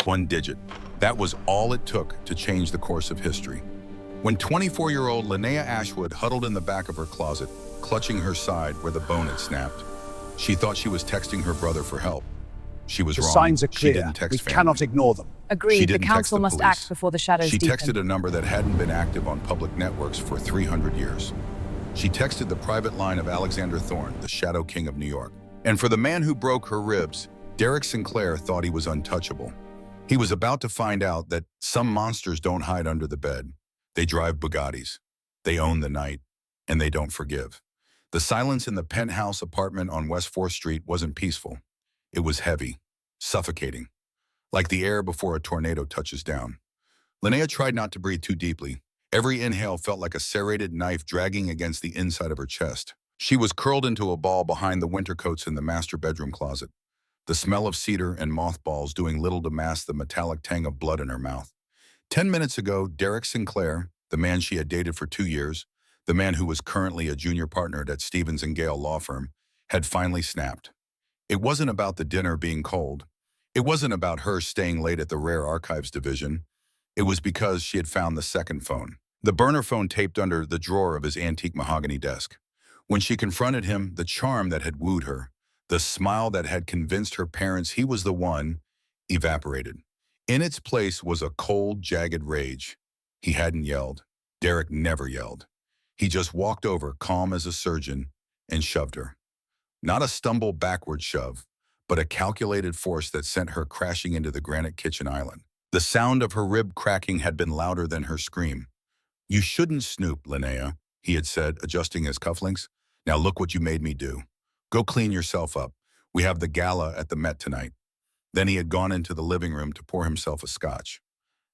One digit. That was all it took to change the course of history. When 24-year-old Linnea Ashwood huddled in the back of her closet, clutching her side where the bone had snapped, she thought she was texting her brother for help. She was The wrong. signs are She clear. didn't text We family. cannot ignore them. She Agreed, the didn't text council the must police. act before the shadows She deepen. texted a number that hadn't been active on public networks for 300 years. She texted the private line of Alexander Thorne, the Shadow King of New York. And for the man who broke her ribs, Derek Sinclair thought he was untouchable. He was about to find out that some monsters don't hide under the bed. They drive Bugattis. They own the night. And they don't forgive. The silence in the penthouse apartment on West 4th Street wasn't peaceful. It was heavy, suffocating, like the air before a tornado touches down. Linnea tried not to breathe too deeply. Every inhale felt like a serrated knife dragging against the inside of her chest. She was curled into a ball behind the winter coats in the master bedroom closet, the smell of cedar and mothballs doing little to mask the metallic tang of blood in her mouth. 10 minutes ago, Derek Sinclair, the man she had dated for 2 years, the man who was currently a junior partner at Stevens & Gale law firm, had finally snapped. It wasn't about the dinner being cold. It wasn't about her staying late at the Rare Archives division. It was because she had found the second phone, the burner phone taped under the drawer of his antique mahogany desk. When she confronted him, the charm that had wooed her, the smile that had convinced her parents he was the one, evaporated. In its place was a cold, jagged rage. He hadn't yelled. Derek never yelled. He just walked over, calm as a surgeon, and shoved her. Not a stumble backward shove, but a calculated force that sent her crashing into the granite kitchen island. The sound of her rib cracking had been louder than her scream. "You shouldn't snoop, Linnea," he had said, adjusting his cufflinks. "Now look what you made me do. Go clean yourself up. We have the gala at the Met tonight." Then he had gone into the living room to pour himself a scotch.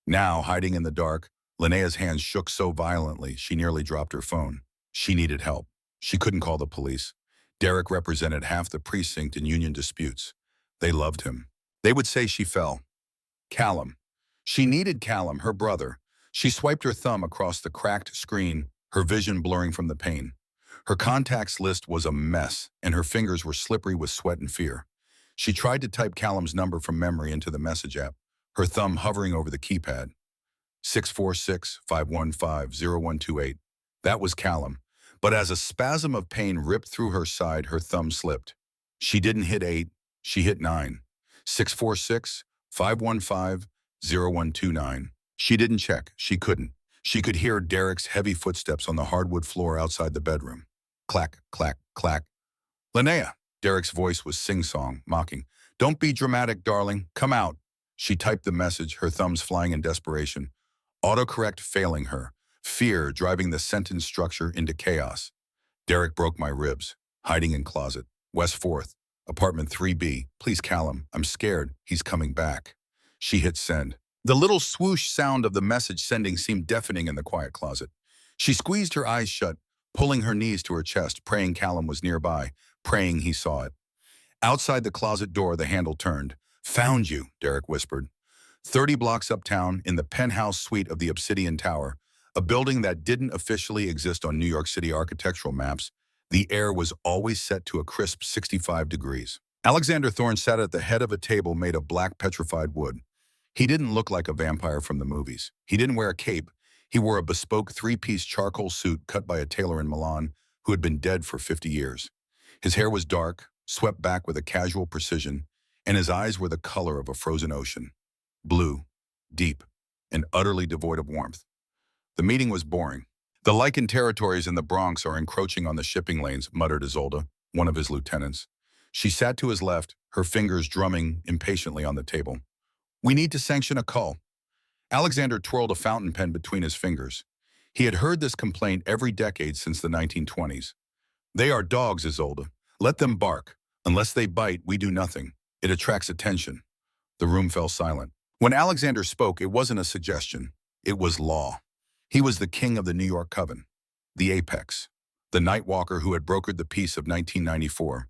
Now, hiding in the dark, Linnea's hands shook so violently she nearly dropped her phone. She needed help. She couldn't call the police. Derek represented half the precinct in union disputes. They loved him. They would say she fell. Callum. She needed Callum, her brother. She swiped her thumb across the cracked screen, her vision blurring from the pain. Her contacts list was a mess, and her fingers were slippery with sweat and fear. She tried to type Callum's number from memory into the message app, her thumb hovering over the keypad. 646-515-0128. That was Callum. But as a spasm of pain ripped through her side, her thumb slipped. She didn't hit 8, she hit 9. 646-515-0129. She didn't check, she couldn't. She could hear Derek's heavy footsteps on the hardwood floor outside the bedroom. Clack, clack, clack. "Linnea," Derek's voice was sing-song, mocking. "Don't be dramatic, darling. Come out." She typed the message, her thumbs flying in desperation. Autocorrect failing her. Fear driving the sentence structure into chaos. "Derek broke my ribs. Hiding in closet. West 4th. Apartment 3B. Please, Callum. I'm scared. He's coming back." She hit send. The little swoosh sound of the message sending seemed deafening in the quiet closet. She squeezed her eyes shut, pulling her knees to her chest, praying Callum was nearby, praying he saw it. Outside the closet door, the handle turned. "Found you," Derek whispered. 30 blocks uptown, in the penthouse suite of the Obsidian Tower, a building that didn't officially exist on New York City architectural maps, the air was always set to a crisp 65 degrees. Alexander Thorne sat at the head of a table made of black petrified wood. He didn't look like a vampire from the movies. He didn't wear a cape. He wore a bespoke 3-piece charcoal suit cut by a tailor in Milan who had been dead for 50 years. His hair was dark, swept back with a casual precision, and his eyes were the color of a frozen ocean. Blue, deep, and utterly devoid of warmth. The meeting was boring. "The Lycan territories in the Bronx are encroaching on the shipping lanes," muttered Isolde, one of his lieutenants. She sat to his left, her fingers drumming impatiently on the table. "We need to sanction a cull." Alexander twirled a fountain pen between his fingers. He had heard this complaint every decade since the 1920s. "They are dogs, Isolde. Let them bark. Unless they bite, we do nothing. It attracts attention." The room fell silent. When Alexander spoke, it wasn't a suggestion. It was law. He was the king of the New York Coven, the apex, the night walker who had brokered the peace of 1994,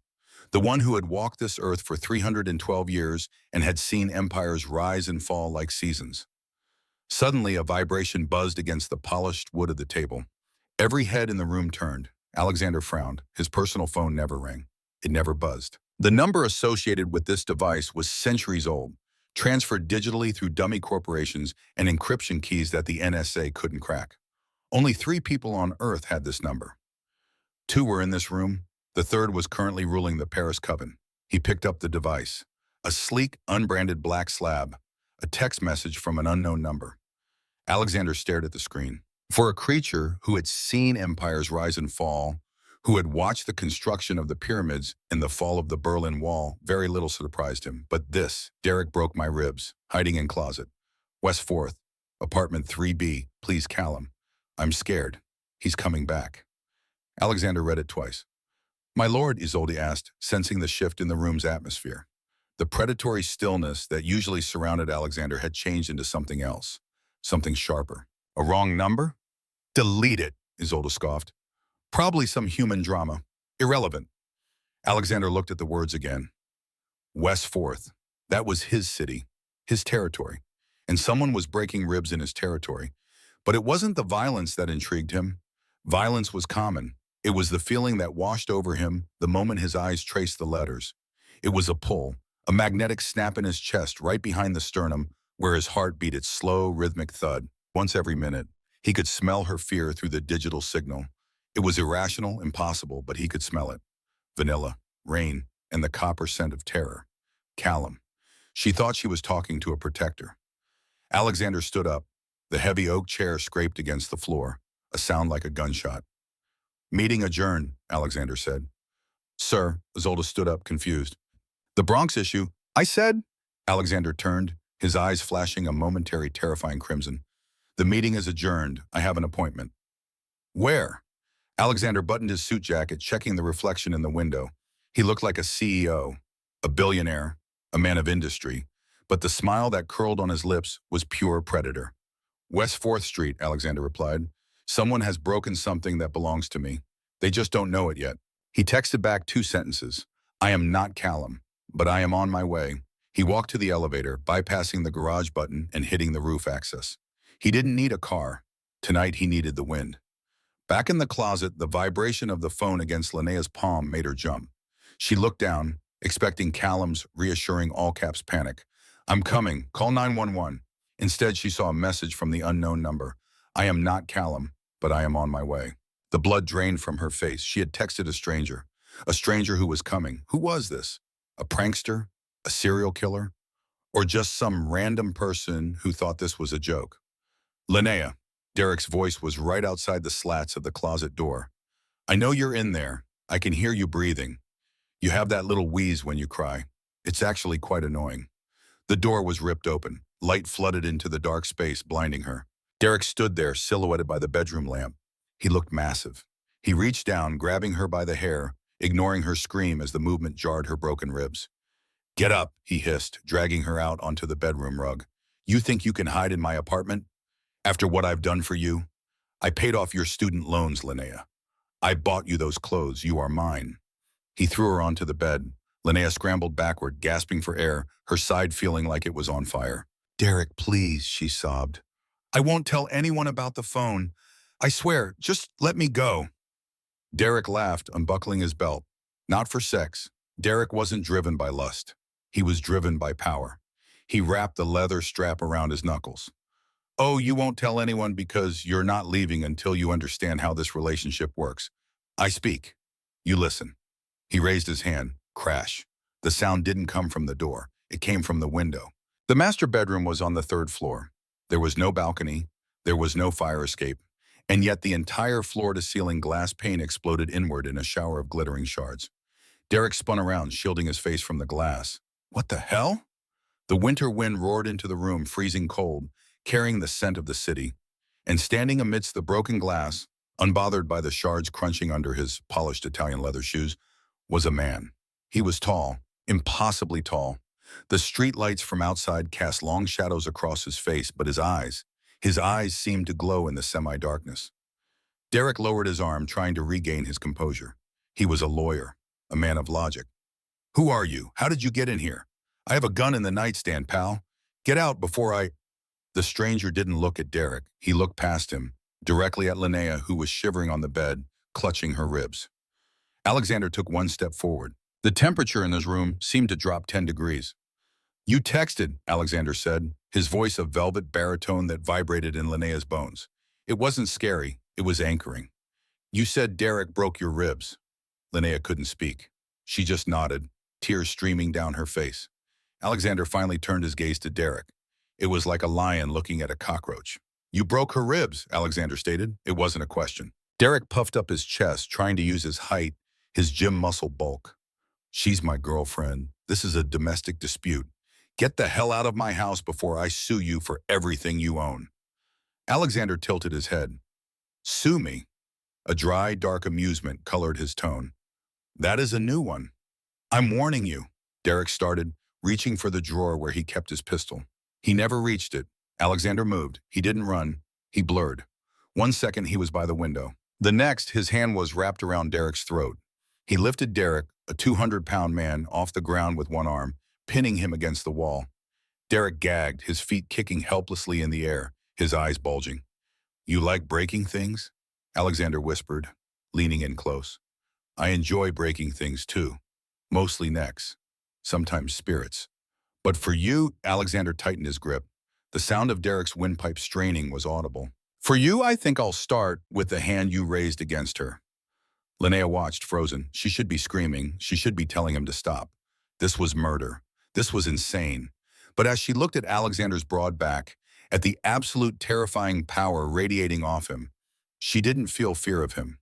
the one who had walked this earth for 312 years and had seen empires rise and fall like seasons. Suddenly, a vibration buzzed against the polished wood of the table. Every head in the room turned. Alexander frowned. His personal phone never rang. It never buzzed. The number associated with this device was centuries old, transferred digitally through dummy corporations and encryption keys that the NSA couldn't crack. Only 3 people on Earth had this number. 2 were in this room. The third was currently ruling the Paris Coven. He picked up the device. A sleek, unbranded black slab. A text message from an unknown number. Alexander stared at the screen. For a creature who had seen empires rise and fall, who had watched the construction of the pyramids and the fall of the Berlin Wall, very little surprised him. But this, Derek broke my ribs, hiding in closet. West 4th, apartment 3B, please Callum. I'm scared. He's coming back. Alexander read it twice. My lord, Isolde asked, sensing the shift in the room's atmosphere. The predatory stillness that usually surrounded Alexander had changed into something else, something sharper. A wrong number? Delete it, Isolde scoffed. Probably some human drama. Irrelevant. Alexander looked at the words again. West 4th. That was his city, his territory. And someone was breaking ribs in his territory. But it wasn't the violence that intrigued him. Violence was common. It was the feeling that washed over him the moment his eyes traced the letters. It was a pull, a magnetic snap in his chest right behind the sternum where his heart beat its slow, rhythmic thud. Once every minute, he could smell her fear through the digital signal. It was irrational, impossible, but he could smell it. Vanilla, rain, and the copper scent of terror. Callum. She thought she was talking to a protector. Alexander stood up. The heavy oak chair scraped against the floor, a sound like a gunshot. Meeting adjourned, Alexander said. Sir, Isolde stood up, confused. The Bronx issue, I said? Alexander turned, his eyes flashing a momentary terrifying crimson. The meeting is adjourned. I have an appointment. Where? Alexander buttoned his suit jacket, checking the reflection in the window. He looked like a CEO, a billionaire, a man of industry, but the smile that curled on his lips was pure predator. West 4th Street, Alexander replied. Someone has broken something that belongs to me. They just don't know it yet. He texted back 2 sentences. I am not Callum, but I am on my way. He walked to the elevator, bypassing the garage button and hitting the roof access. He didn't need a car. Tonight he needed the wind. Back in the closet, the vibration of the phone against Linnea's palm made her jump. She looked down, expecting Callum's reassuring all-caps panic. I'm coming. Call 911. Instead, she saw a message from the unknown number. I am not Callum, but I am on my way. The blood drained from her face. She had texted a stranger who was coming. Who was this? A prankster? A serial killer? Or just some random person who thought this was a joke? Linnea. Derek's voice was right outside the slats of the closet door. I know you're in there. I can hear you breathing. You have that little wheeze when you cry. It's actually quite annoying. The door was ripped open. Light flooded into the dark space, blinding her. Derek stood there, silhouetted by the bedroom lamp. He looked massive. He reached down, grabbing her by the hair, ignoring her scream as the movement jarred her broken ribs. Get up, he hissed, dragging her out onto the bedroom rug. You think you can hide in my apartment? After what I've done for you? I paid off your student loans, Linnea. I bought you those clothes. You are mine. He threw her onto the bed. Linnea scrambled backward, gasping for air, her side feeling like it was on fire. Derek, please, she sobbed. I won't tell anyone about the phone. I swear, just let me go. Derek laughed, unbuckling his belt. Not for sex. Derek wasn't driven by lust. He was driven by power. He wrapped the leather strap around his knuckles. Oh, you won't tell anyone because you're not leaving until you understand how this relationship works. I speak. You listen. He raised his hand. Crash. The sound didn't come from the door. It came from the window. The master bedroom was on the 3rd floor. There was no balcony. There was no fire escape. And yet the entire floor-to-ceiling glass pane exploded inward in a shower of glittering shards. Derek spun around, shielding his face from the glass. What the hell? The winter wind roared into the room, freezing cold, carrying the scent of the city. And standing amidst the broken glass, unbothered by the shards crunching under his polished Italian leather shoes, was a man. He was tall, impossibly tall. The street lights from outside cast long shadows across his face, but his eyes seemed to glow in the semi-darkness. Derek lowered his arm, trying to regain his composure. He was a lawyer, a man of logic. Who are you? How did you get in here? I have a gun in the nightstand, pal. Get out before I... The stranger didn't look at Derek. He looked past him, directly at Linnea, who was shivering on the bed, clutching her ribs. Alexander took one step forward. The temperature in this room seemed to drop 10 degrees. You texted, Alexander said, his voice a velvet baritone that vibrated in Linnea's bones. It wasn't scary, it was anchoring. You said Derek broke your ribs. Linnea couldn't speak. She just nodded, tears streaming down her face. Alexander finally turned his gaze to Derek. It was like a lion looking at a cockroach. You broke her ribs, Alexander stated. It wasn't a question. Derek puffed up his chest, trying to use his height, his gym muscle bulk. She's my girlfriend. This is a domestic dispute. Get the hell out of my house before I sue you for everything you own. Alexander tilted his head. Sue me? A dry, dark amusement colored his tone. That is a new one. I'm warning you. Derek started, reaching for the drawer where he kept his pistol. He never reached it. Alexander moved. He didn't run. He blurred. 1 second, he was by the window. The next, his hand was wrapped around Derek's throat. He lifted Derek, a 200-pound man, off the ground with one arm, pinning him against the wall. Derek gagged, his feet kicking helplessly in the air, his eyes bulging. You like breaking things? Alexander whispered, leaning in close. I enjoy breaking things too. Mostly necks. Sometimes spirits. But for you, Alexander tightened his grip. The sound of Derek's windpipe straining was audible. For you, I think I'll start with the hand you raised against her. Linnea watched, frozen. She should be screaming. She should be telling him to stop. This was murder. This was insane. But as she looked at Alexander's broad back, at the absolute terrifying power radiating off him, she didn't feel fear of him.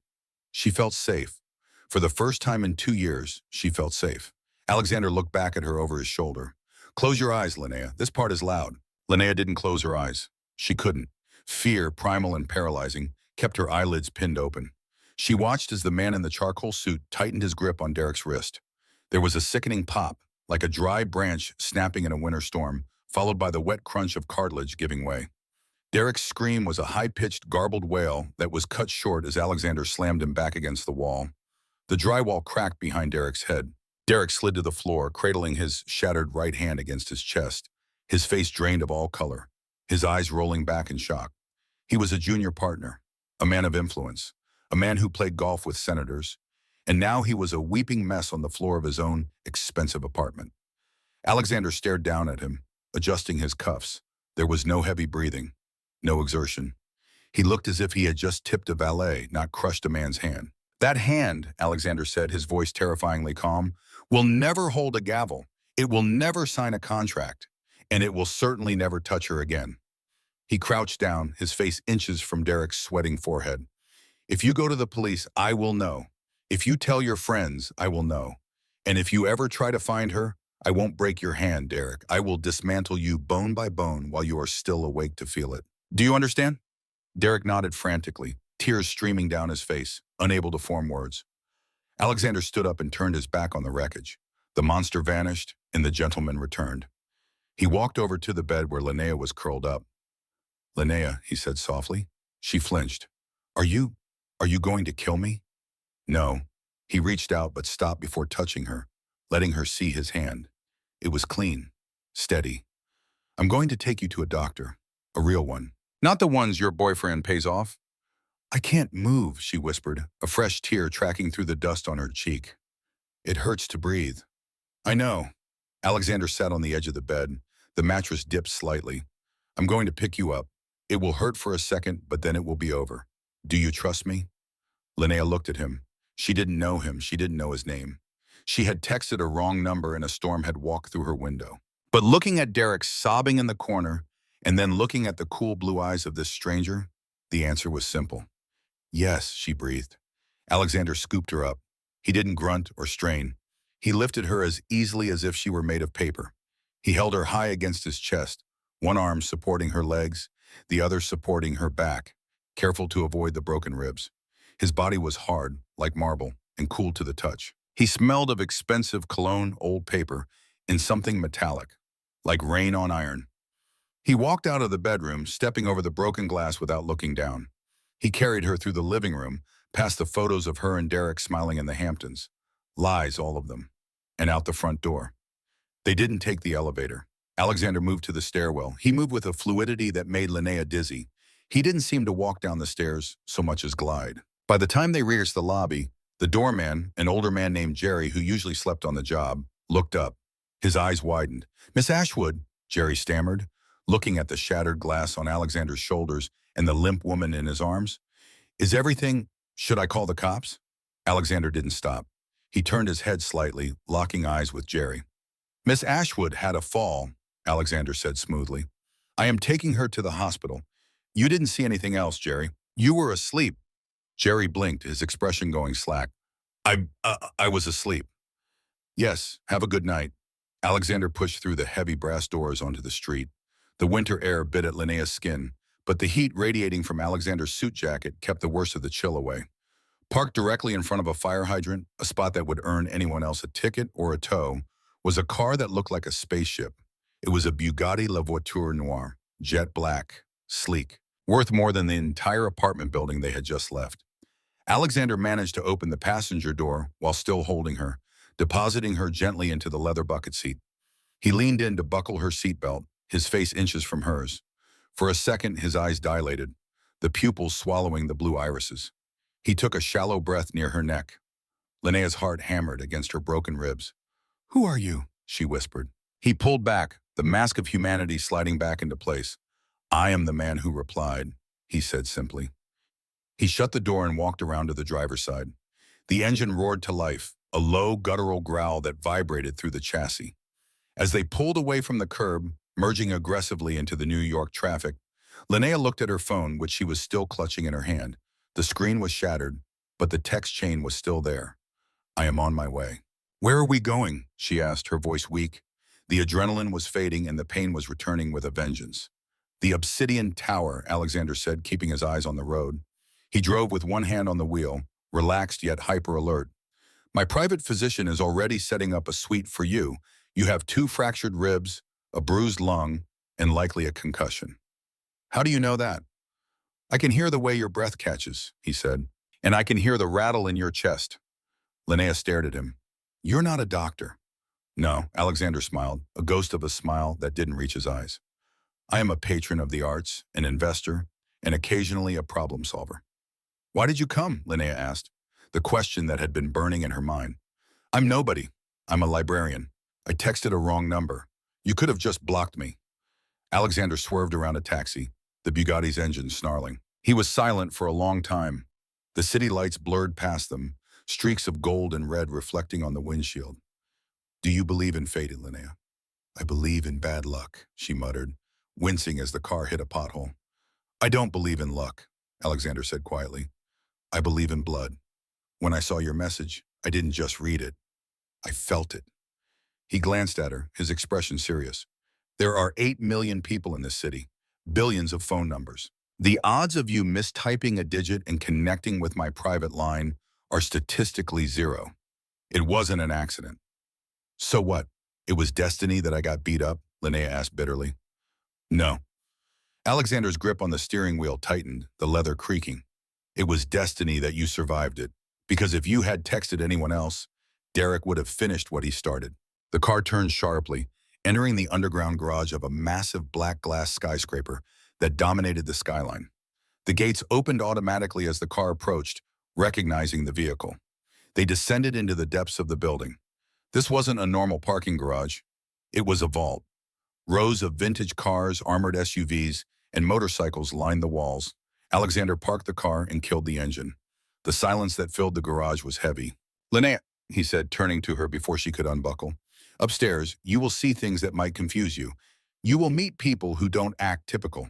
She felt safe. For the first time in 2 years, she felt safe. Alexander looked back at her over his shoulder. Close your eyes, Linnea. This part is loud. Linnea didn't close her eyes. She couldn't. Fear, primal and paralyzing, kept her eyelids pinned open. She watched as the man in the charcoal suit tightened his grip on Derek's wrist. There was a sickening pop, like a dry branch snapping in a winter storm, followed by the wet crunch of cartilage giving way. Derek's scream was a high-pitched, garbled wail that was cut short as Alexander slammed him back against the wall. The drywall cracked behind Derek's head. Derek slid to the floor, cradling his shattered right hand against his chest, his face drained of all color, his eyes rolling back in shock. He was a junior partner, a man of influence, a man who played golf with senators, and now he was a weeping mess on the floor of his own expensive apartment. Alexander stared down at him, adjusting his cuffs. There was no heavy breathing, no exertion. He looked as if he had just tipped a valet, not crushed a man's hand. That hand, Alexander said, his voice terrifyingly calm, will never hold a gavel. It will never sign a contract, and it will certainly never touch her again. He crouched down, his face inches from Derek's sweating forehead. If you go to the police, I will know. If you tell your friends, I will know. And if you ever try to find her, I won't break your hand, Derek. I will dismantle you bone by bone while you are still awake to feel it. Do you understand? Derek nodded frantically, tears streaming down his face, unable to form words. Alexander stood up and turned his back on the wreckage. The monster vanished, and the gentleman returned. He walked over to the bed where Linnea was curled up. Linnea, he said softly. She flinched. Are you going to kill me? No. He reached out but stopped before touching her, letting her see his hand. It was clean, steady. I'm going to take you to a doctor, a real one. Not the ones your boyfriend pays off. I can't move, she whispered, a fresh tear tracking through the dust on her cheek. It hurts to breathe. I know. Alexander sat on the edge of the bed. The mattress dipped slightly. I'm going to pick you up. It will hurt for a second, but then it will be over. Do you trust me? Linnea looked at him. She didn't know him. She didn't know his name. She had texted a wrong number and a storm had walked through her window. But looking at Derek sobbing in the corner and then looking at the cool blue eyes of this stranger, the answer was simple. Yes, she breathed. Alexander scooped her up. He didn't grunt or strain. He lifted her as easily as if she were made of paper. He held her high against his chest, one arm supporting her legs, the other supporting her back, careful to avoid the broken ribs. His body was hard, like marble, and cool to the touch. He smelled of expensive cologne, old paper, and something metallic, like rain on iron. He walked out of the bedroom, stepping over the broken glass without looking down. He carried her through the living room, past the photos of her and Derek smiling in the Hamptons. Lies, all of them. And out the front door. They didn't take the elevator. Alexander moved to the stairwell. He moved with a fluidity that made Linnea dizzy. He didn't seem to walk down the stairs so much as glide. By the time they reached the lobby, the doorman, an older man named Jerry who usually slept on the job, looked up. His eyes widened. Miss Ashwood, Jerry stammered, looking at the shattered glass on Alexander's shoulders and the limp woman in his arms. Is everything... Should I call the cops? Alexander didn't stop. He turned his head slightly, locking eyes with Jerry. Miss Ashwood had a fall, Alexander said smoothly. I am taking her to the hospital. You didn't see anything else, Jerry. You were asleep. Jerry blinked, his expression going slack. I was asleep. Yes, have a good night. Alexander pushed through the heavy brass doors onto the street. The winter air bit at Linnea's skin, but the heat radiating from Alexander's suit jacket kept the worst of the chill away. Parked directly in front of a fire hydrant, a spot that would earn anyone else a ticket or a tow, was a car that looked like a spaceship. It was a Bugatti La Voiture Noire, jet black, sleek, worth more than the entire apartment building they had just left. Alexander managed to open the passenger door while still holding her, depositing her gently into the leather bucket seat. He leaned in to buckle her seatbelt, his face inches from hers. For a second, his eyes dilated, the pupils swallowing the blue irises. He took a shallow breath near her neck. Linnea's heart hammered against her broken ribs. Who are you? She whispered. He pulled back, the mask of humanity sliding back into place. I am the man who replied, he said simply. He shut the door and walked around to the driver's side. The engine roared to life, a low, guttural growl that vibrated through the chassis. As they pulled away from the curb, merging aggressively into the New York traffic, Linnea looked at her phone, which she was still clutching in her hand. The screen was shattered, but the text chain was still there. I am on my way. Where are we going? She asked, her voice weak. The adrenaline was fading and the pain was returning with a vengeance. The Obsidian Tower, Alexander said, keeping his eyes on the road. He drove with one hand on the wheel, relaxed yet hyper-alert. My private physician is already setting up a suite for you. You have 2 fractured ribs, a bruised lung, and likely a concussion. How do you know that? I can hear the way your breath catches, he said, and I can hear the rattle in your chest. Linnea stared at him. You're not a doctor. No, Alexander smiled, a ghost of a smile that didn't reach his eyes. I am a patron of the arts, an investor, and occasionally a problem solver. Why did you come? Linnea asked, the question that had been burning in her mind. I'm nobody. I'm a librarian. I texted a wrong number. You could have just blocked me. Alexander swerved around a taxi, the Bugatti's engine snarling. He was silent for a long time. The city lights blurred past them, streaks of gold and red reflecting on the windshield. Do you believe in fate, Linnea? I believe in bad luck, she muttered, wincing as the car hit a pothole. I don't believe in luck, Alexander said quietly. I believe in blood. When I saw your message, I didn't just read it. I felt it. He glanced at her, his expression serious. There are 8 million people in this city, billions of phone numbers. The odds of you mistyping a digit and connecting with my private line are statistically 0. It wasn't an accident. So what? It was destiny that I got beat up? Linnea asked bitterly. No. Alexander's grip on the steering wheel tightened, the leather creaking. It was destiny that you survived it, because if you had texted anyone else, Derek would have finished what he started. The car turned sharply, entering the underground garage of a massive black glass skyscraper that dominated the skyline. The gates opened automatically as the car approached, recognizing the vehicle. They descended into the depths of the building. This wasn't a normal parking garage. It was a vault. Rows of vintage cars, armored SUVs, and motorcycles lined the walls. Alexander parked the car and killed the engine. The silence that filled the garage was heavy. Linnea, he said, turning to her before she could unbuckle. Upstairs, you will see things that might confuse you. You will meet people who don't act typical.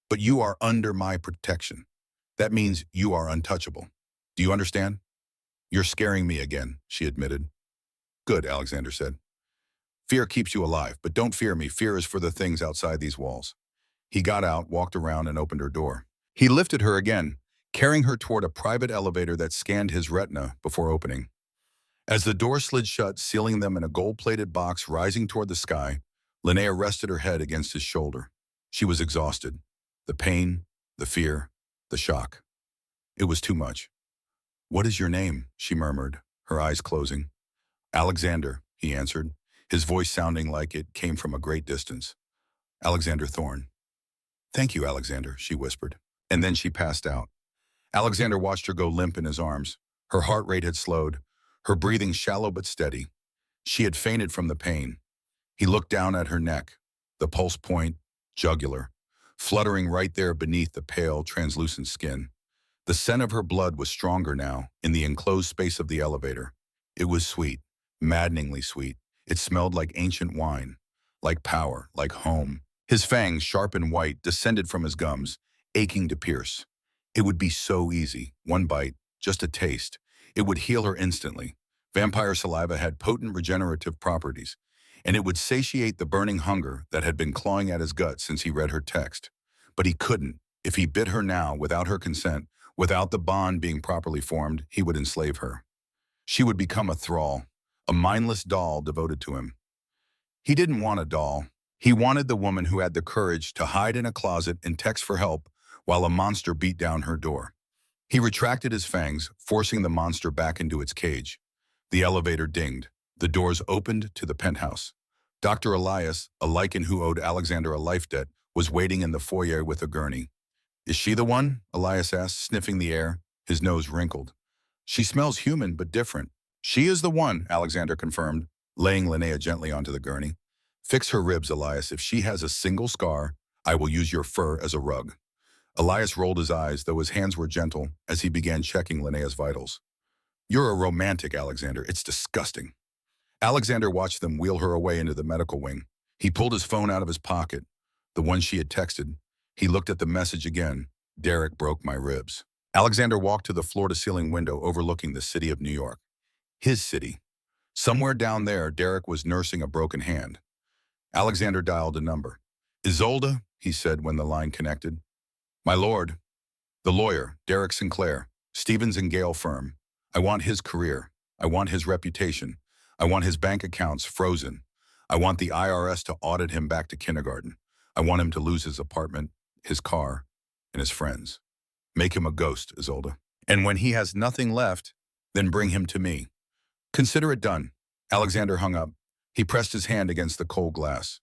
But you are under my protection. That means you are untouchable. Do you understand? You're scaring me again, she admitted. Good, Alexander said. Fear keeps you alive, but don't fear me. Fear is for the things outside these walls. He got out, walked around, and opened her door. He lifted her again, carrying her toward a private elevator that scanned his retina before opening. As the door slid shut, sealing them in a gold-plated box rising toward the sky, Linnea rested her head against his shoulder. She was exhausted. The pain, the fear, the shock. It was too much. What is your name? She murmured, her eyes closing. Alexander, he answered, his voice sounding like it came from a great distance. Alexander Thorne. Thank you, Alexander, she whispered. And then she passed out. Alexander watched her go limp in his arms. Her heart rate had slowed, her breathing shallow but steady. She had fainted from the pain. He looked down at her neck, the pulse point, jugular, fluttering right there beneath the pale, translucent skin. The scent of her blood was stronger now, in the enclosed space of the elevator. It was sweet, maddeningly sweet. It smelled like ancient wine, like power, like home. His fangs, sharp and white, descended from his gums, aching to pierce. It would be so easy. One bite, just a taste. It would heal her instantly. Vampire saliva had potent regenerative properties, and it would satiate the burning hunger that had been clawing at his gut since he read her text. But he couldn't. If he bit her now, without her consent, without the bond being properly formed, he would enslave her. She would become a thrall, a mindless doll devoted to him. He didn't want a doll. He wanted the woman who had the courage to hide in a closet and text for help while a monster beat down her door. He retracted his fangs, forcing the monster back into its cage. The elevator dinged. The doors opened to the penthouse. Dr. Elias, a lichen who owed Alexander a life debt, was waiting in the foyer with a gurney. "Is she the one?" Elias asked, sniffing the air. His nose wrinkled. "She smells human, but different." "She is the one," Alexander confirmed, laying Linnea gently onto the gurney. "Fix her ribs, Elias. If she has a single scar, I will use your fur as a rug." Elias rolled his eyes, though his hands were gentle, as he began checking Linnea's vitals. "You're a romantic, Alexander. It's disgusting." Alexander watched them wheel her away into the medical wing. He pulled his phone out of his pocket, the one she had texted. He looked at the message again. "Derek broke my ribs." Alexander walked to the floor-to-ceiling window overlooking the city of New York. His city. Somewhere down there, Derek was nursing a broken hand. Alexander dialed a number. "Isolde," he said when the line connected. "My lord, the lawyer, Derek Sinclair, Stevens and Gale firm. I want his career. I want his reputation. I want his bank accounts frozen. I want the IRS to audit him back to kindergarten. I want him to lose his apartment, his car, and his friends. Make him a ghost, Isolde. And when he has nothing left, then bring him to me. Consider it done." Alexander hung up. He pressed his hand against the cold glass.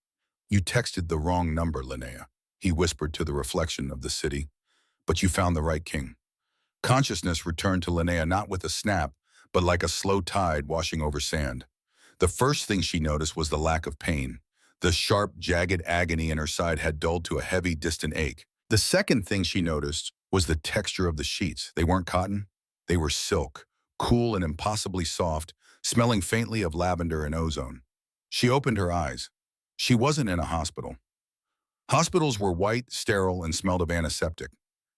"You texted the wrong number, Linnea," he whispered to the reflection of the city. "But you found the right king." Consciousness returned to Linnea not with a snap, but like a slow tide washing over sand. The first thing she noticed was the lack of pain. The sharp, jagged agony in her side had dulled to a heavy, distant ache. The second thing she noticed was the texture of the sheets. They weren't cotton. They were silk, cool and impossibly soft, smelling faintly of lavender and ozone. She opened her eyes. She wasn't in a hospital. Hospitals were white, sterile, and smelled of antiseptic.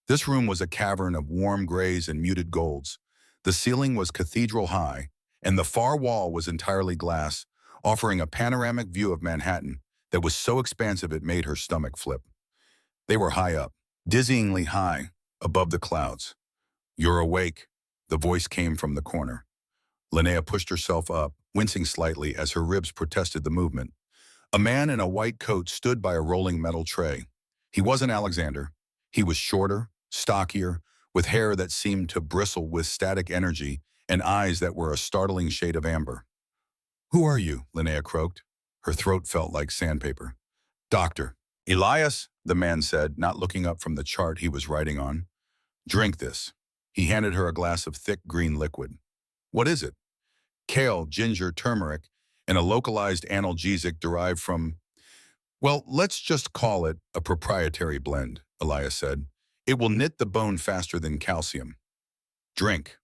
This room was a cavern of warm grays and muted golds. The ceiling was cathedral high, and the far wall was entirely glass, offering a panoramic view of Manhattan that was so expansive it made her stomach flip. They were high up, dizzyingly high, above the clouds. "You're awake," the voice came from the corner. Linnea pushed herself up, wincing slightly as her ribs protested the movement. A man in a white coat stood by a rolling metal tray. He wasn't Alexander. He was shorter, stockier, with hair that seemed to bristle with static energy and eyes that were a startling shade of amber. "Who are you?" Linnea croaked. Her throat felt like sandpaper. "Doctor." "Elias," the man said, not looking up from the chart he was writing on. "Drink this." He handed her a glass of thick green liquid. "What is it?" "Kale, ginger, turmeric, and a localized analgesic derived from, well, let's just call it a proprietary blend," Elias said. "It will knit the bone faster than calcium." "Drink."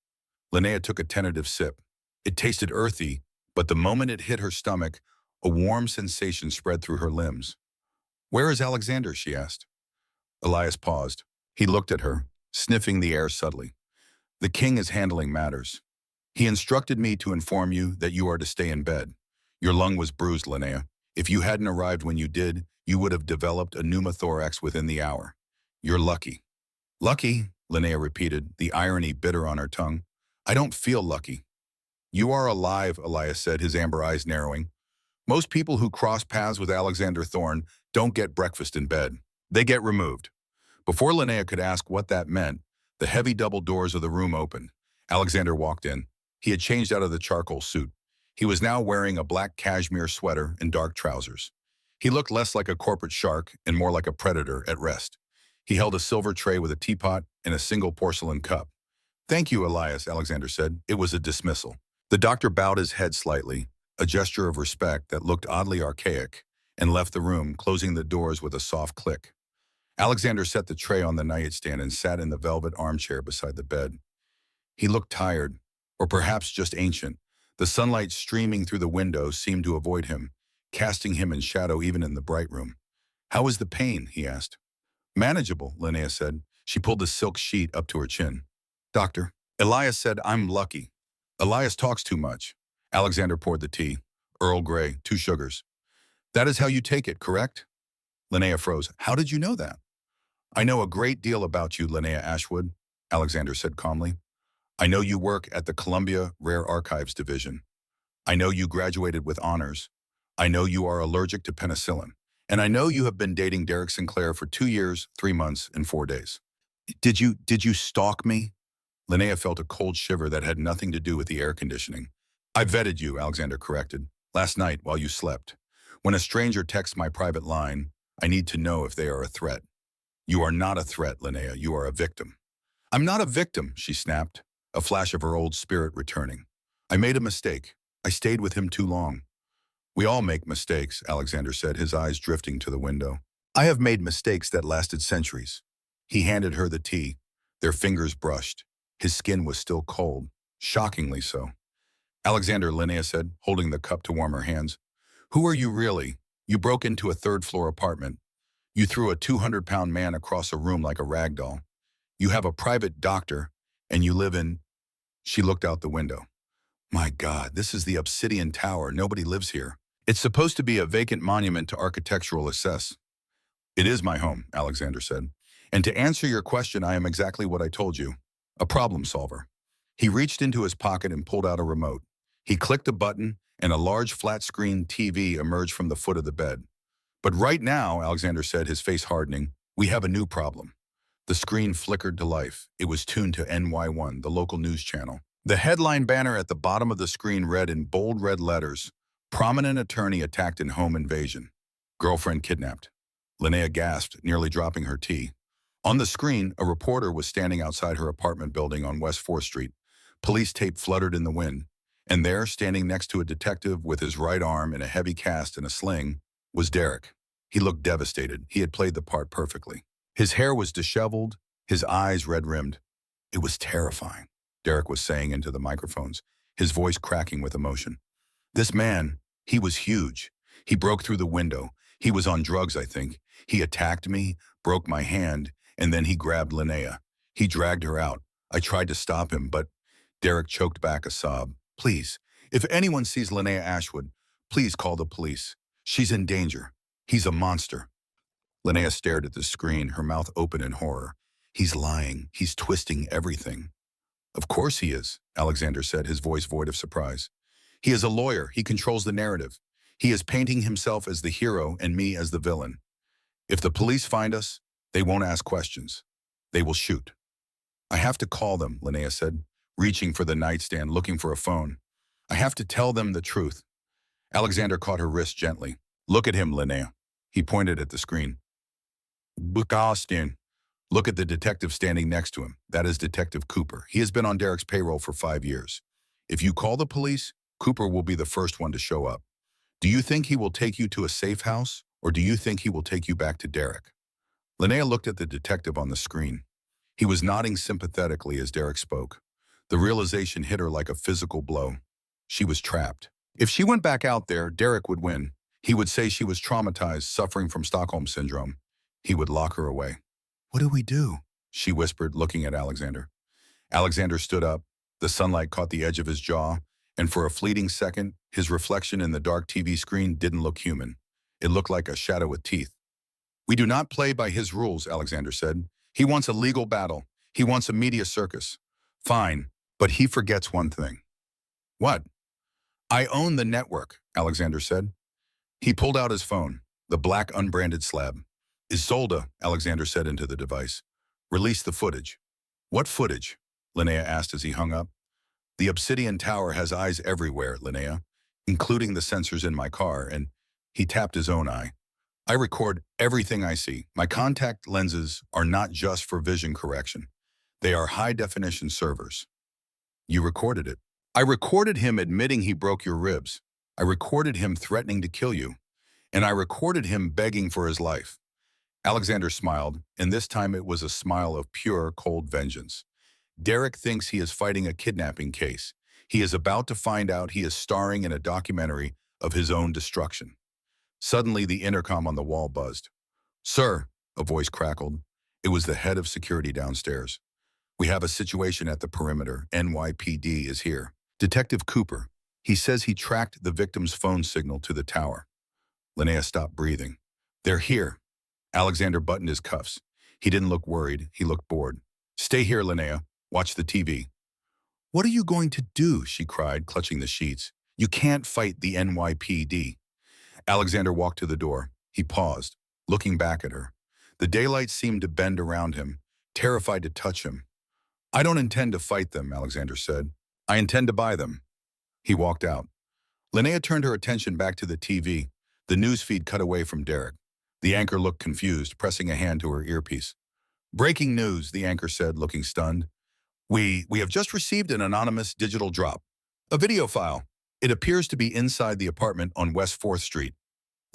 Linnea took a tentative sip. It tasted earthy, but the moment it hit her stomach, a warm sensation spread through her limbs. "Where is Alexander?" she asked. Elias paused. He looked at her, sniffing the air subtly. "The king is handling matters. He instructed me to inform you that you are to stay in bed. Your lung was bruised, Linnea. If you hadn't arrived when you did, you would have developed a pneumothorax within the hour. You're lucky." "Lucky?" Linnea repeated, the irony bitter on her tongue. "I don't feel lucky." "You are alive," Elias said, his amber eyes narrowing. "Most people who cross paths with Alexander Thorne don't get breakfast in bed. They get removed." Before Linnea could ask what that meant, the heavy double doors of the room opened. Alexander walked in. He had changed out of the charcoal suit. He was now wearing a black cashmere sweater and dark trousers. He looked less like a corporate shark and more like a predator at rest. He held a silver tray with a teapot and a single porcelain cup. "Thank you, Elias," Alexander said. It was a dismissal. The doctor bowed his head slightly, a gesture of respect that looked oddly archaic, and left the room, closing the doors with a soft click. Alexander set the tray on the nightstand and sat in the velvet armchair beside the bed. He looked tired, or perhaps just ancient. The sunlight streaming through the window seemed to avoid him, casting him in shadow even in the bright room. "How is the pain?" he asked. "Manageable," Linnea said. She pulled the silk sheet up to her chin. "Doctor." Elias said, "I'm lucky." "Elias talks too much." Alexander poured the tea. Earl Grey, 2 sugars. "That is how you take it, correct?" Linnea froze. "How did you know that?" "I know a great deal about you, Linnea Ashwood," Alexander said calmly. "I know you work at the Columbia Rare Archives Division. I know you graduated with honors. I know you are allergic to penicillin. And I know you have been dating Derek Sinclair for 2 years, 3 months, and 4 days. Did you stalk me?" Linnea felt a cold shiver that had nothing to do with the air conditioning. "I vetted you," Alexander corrected, "last night while you slept. When a stranger texts my private line, I need to know if they are a threat." "You are not a threat, Linnea. You are a victim." "I'm not a victim," she snapped, a flash of her old spirit returning. "I made a mistake. I stayed with him too long." "We all make mistakes," Alexander said, his eyes drifting to the window. "I have made mistakes that lasted centuries." He handed her the tea. Their fingers brushed. His skin was still cold, shockingly so. "Alexander," Linnea said, holding the cup to warm her hands. "Who are you really? You broke into a 3rd-floor apartment. You threw a 200-pound man across a room like a rag doll. You have a private doctor, and you live in—" She looked out the window. "My God, this is the Obsidian Tower. Nobody lives here. It's supposed to be a vacant monument to architectural excess." "It is my home," Alexander said. "And to answer your question, I am exactly what I told you. A problem solver." He reached into his pocket and pulled out a remote. He clicked a button, and a large flat-screen TV emerged from the foot of the bed. "But right now," Alexander said, his face hardening, "we have a new problem." The screen flickered to life. It was tuned to NY1, the local news channel. The headline banner at the bottom of the screen read in bold red letters, "Prominent attorney attacked in home invasion. Girlfriend kidnapped." Linnea gasped, nearly dropping her tea. On the screen, a reporter was standing outside her apartment building on West 4th Street. Police tape fluttered in the wind. And there, standing next to a detective with his right arm in a heavy cast and a sling, was Derek. He looked devastated. He had played the part perfectly. His hair was disheveled, his eyes red-rimmed. "It was terrifying," Derek was saying into the microphones, his voice cracking with emotion. "This man, he was huge. He broke through the window. He was on drugs, I think. He attacked me, broke my hand, and then he grabbed Linnea. He dragged her out. I tried to stop him, but—" Derek choked back a sob. "Please, if anyone sees Linnea Ashwood, please call the police. She's in danger. He's a monster." Linnea stared at the screen, her mouth open in horror. "He's lying. He's twisting everything." "Of course he is," Alexander said, his voice void of surprise. "He is a lawyer. He controls the narrative. He is painting himself as the hero and me as the villain. If the police find us, they won't ask questions. They will shoot." "I have to call them," Linnea said, reaching for the nightstand, looking for a phone. "I have to tell them the truth." Alexander caught her wrist gently. "Look at him, Linnea." He pointed at the screen. "Bukastin." Look at the detective standing next to him. That is Detective Cooper. He has been on Derek's payroll for 5 years. If you call the police, Cooper will be the first one to show up. Do you think he will take you to a safe house, or do you think he will take you back to Derek? Linnea looked at the detective on the screen. He was nodding sympathetically as Derek spoke. The realization hit her like a physical blow. She was trapped. If she went back out there, Derek would win. He would say she was traumatized, suffering from Stockholm Syndrome. He would lock her away. "What do we do?" she whispered, looking at Alexander. Alexander stood up. The sunlight caught the edge of his jaw, and for a fleeting second, his reflection in the dark TV screen didn't look human. It looked like a shadow with teeth. "We do not play by his rules," Alexander said. "He wants a legal battle. He wants a media circus. Fine, but he forgets one thing." "What?" "I own the network," Alexander said. He pulled out his phone, the black unbranded slab. "Isolde," Alexander said into the device. "Release the footage." "What footage?" Linnea asked as he hung up. "The Obsidian Tower has eyes everywhere, Linnea, including the sensors in my car," and he tapped his own eye. "I record everything I see. My contact lenses are not just for vision correction. They are high-definition servers." "You recorded it." "I recorded him admitting he broke your ribs. I recorded him threatening to kill you, and I recorded him begging for his life." Alexander smiled, and this time it was a smile of pure, cold vengeance. Derek thinks he is fighting a kidnapping case. He is about to find out he is starring in a documentary of his own destruction. Suddenly, the intercom on the wall buzzed. "Sir," a voice crackled. It was the head of security downstairs. "We have a situation at the perimeter. NYPD is here. Detective Cooper. He says he tracked the victim's phone signal to the tower." Linnea stopped breathing. "They're here." Alexander buttoned his cuffs. He didn't look worried. He looked bored. "Stay here, Linnea. Watch the TV." "What are you going to do?" she cried, clutching the sheets. "You can't fight the NYPD." Alexander walked to the door. He paused, looking back at her. The daylight seemed to bend around him, terrified to touch him. "I don't intend to fight them," Alexander said. "I intend to buy them." He walked out. Linnea turned her attention back to the TV. The news feed cut away from Derek. The anchor looked confused, pressing a hand to her earpiece. "Breaking news," the anchor said, looking stunned. We have just received an anonymous digital drop. A video file. It appears to be inside the apartment on West 4th Street.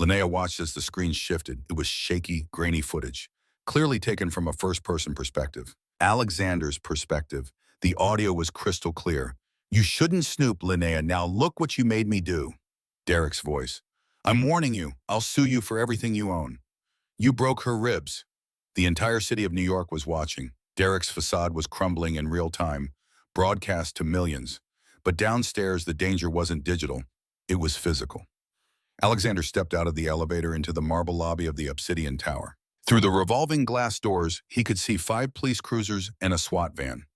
Linnea watched as the screen shifted. It was shaky, grainy footage, clearly taken from a first-person perspective. Alexander's perspective. The audio was crystal clear. "You shouldn't snoop, Linnea. Now look what you made me do." Derek's voice. "I'm warning you. I'll sue you for everything you own. You broke her ribs." The entire city of New York was watching. Derek's facade was crumbling in real time, broadcast to millions. But downstairs, the danger wasn't digital. It was physical. Alexander stepped out of the elevator into the marble lobby of the Obsidian Tower. Through the revolving glass doors, he could see 5 police cruisers and a SWAT van.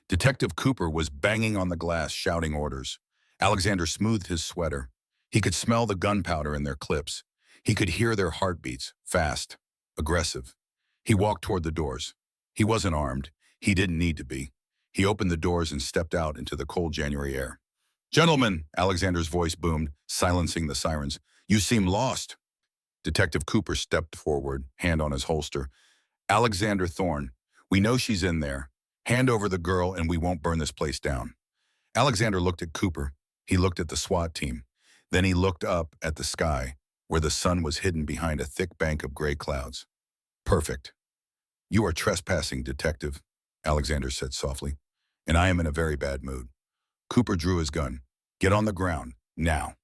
Detective Cooper was banging on the glass, shouting orders. Alexander smoothed his sweater. He could smell the gunpowder in their clips. He could hear their heartbeats, fast, aggressive. He walked toward the doors. He wasn't armed. He didn't need to be. He opened the doors and stepped out into the cold January air. "Gentlemen," Alexander's voice boomed, silencing the sirens. "You seem lost." Detective Cooper stepped forward, hand on his holster. "Alexander Thorne, we know she's in there. Hand over the girl and we won't burn this place down." Alexander looked at Cooper. He looked at the SWAT team. Then he looked up at the sky, where the sun was hidden behind a thick bank of gray clouds. "Perfect. You are trespassing, Detective," Alexander said softly, "and I am in a very bad mood." Cooper drew his gun. "Get on the ground, now."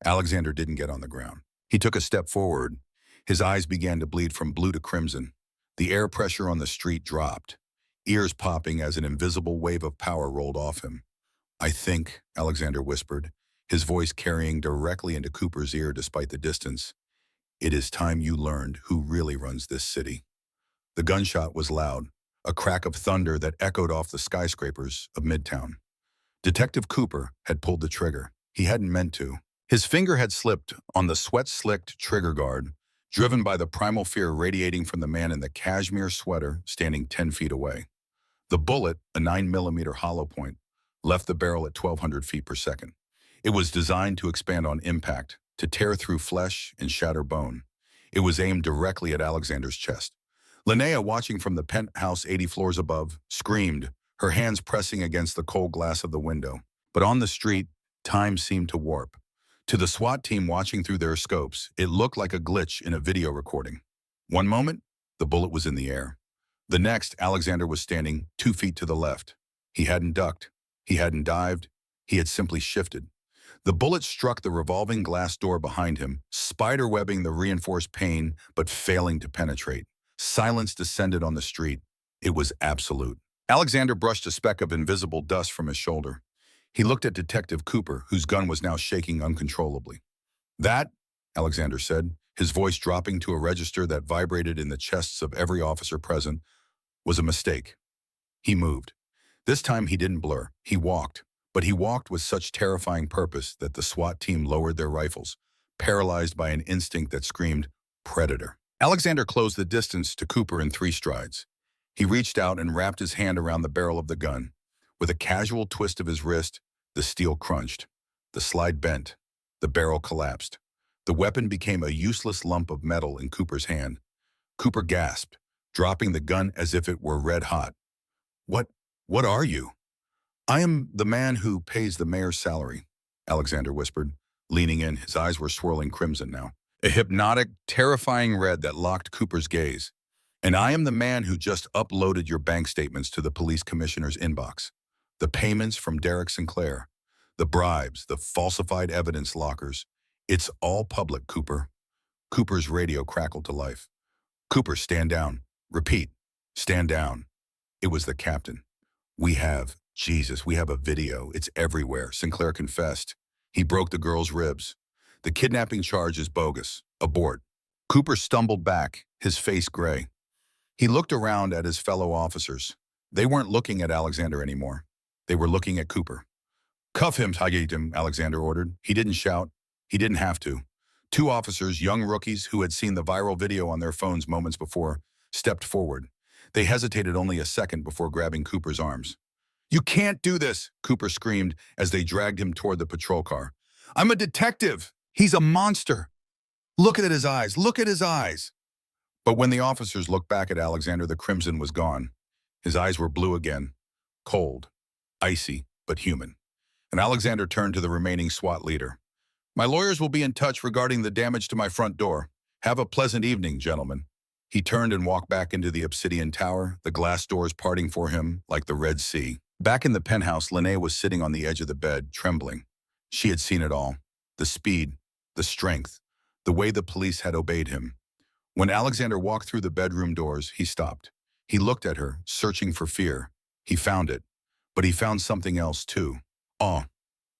Alexander didn't get on the ground. He took a step forward. His eyes began to bleed from blue to crimson. The air pressure on the street dropped, ears popping as an invisible wave of power rolled off him. "I think," Alexander whispered, his voice carrying directly into Cooper's ear despite the distance, "it is time you learned who really runs this city." The gunshot was loud, a crack of thunder that echoed off the skyscrapers of Midtown. Detective Cooper had pulled the trigger. He hadn't meant to. His finger had slipped on the sweat-slicked trigger guard, driven by the primal fear radiating from the man in the cashmere sweater standing 10 feet away. The bullet, a 9mm hollow point, left the barrel at 1,200 feet per second. It was designed to expand on impact, to tear through flesh and shatter bone. It was aimed directly at Alexander's chest. Linnea, watching from the penthouse 80 floors above, screamed, her hands pressing against the cold glass of the window. But on the street, time seemed to warp. To the SWAT team watching through their scopes, it looked like a glitch in a video recording. One moment, the bullet was in the air. The next, Alexander was standing 2 feet to the left. He hadn't ducked. He hadn't dived. He had simply shifted. The bullet struck the revolving glass door behind him, spiderwebbing the reinforced pane, but failing to penetrate. Silence descended on the street. It was absolute. Alexander brushed a speck of invisible dust from his shoulder. He looked at Detective Cooper, whose gun was now shaking uncontrollably. "That," Alexander said, his voice dropping to a register that vibrated in the chests of every officer present, "was a mistake." He moved. This time he didn't blur. He walked. But he walked with such terrifying purpose that the SWAT team lowered their rifles, paralyzed by an instinct that screamed, "Predator." Alexander closed the distance to Cooper in 3 strides. He reached out and wrapped his hand around the barrel of the gun. With a casual twist of his wrist, the steel crunched. The slide bent. The barrel collapsed. The weapon became a useless lump of metal in Cooper's hand. Cooper gasped, dropping the gun as if it were red hot. What are you?" "I am the man who pays the mayor's salary," Alexander whispered. leaning in. His eyes were swirling crimson now. A hypnotic, terrifying red that locked Cooper's gaze. And I am the man who just uploaded your bank statements to the police commissioner's inbox. The payments from Derek Sinclair, the bribes, the falsified evidence lockers. It's all public, Cooper. Cooper's radio crackled to life. Cooper, stand down. Repeat, stand down. It was the captain. We have a video. It's everywhere, Sinclair confessed. He broke the girl's ribs. The kidnapping charge is bogus. Abort. Cooper stumbled back, his face gray. He looked around at his fellow officers. They weren't looking at Alexander anymore. They were looking at Cooper. Cuff him, Tagetim, Alexander ordered. He didn't shout. He didn't have to. Two officers, young rookies who had seen the viral video on their phones moments before, stepped forward. They hesitated only a second before grabbing Cooper's arms. You can't do this, Cooper screamed as they dragged him toward the patrol car. I'm a detective. He's a monster. Look at his eyes. Look at his eyes. But when the officers looked back at Alexander, the crimson was gone. His eyes were blue again, cold, icy, but human. And Alexander turned to the remaining SWAT leader. My lawyers will be in touch regarding the damage to my front door. Have a pleasant evening, gentlemen. He turned and walked back into the obsidian tower, the glass doors parting for him like the Red Sea. Back in the penthouse, Linnea was sitting on the edge of the bed, trembling. She had seen it all. The speed, the strength, the way the police had obeyed him. When Alexander walked through the bedroom doors, he stopped. He looked at her, searching for fear. He found it. But he found something else, too. Oh,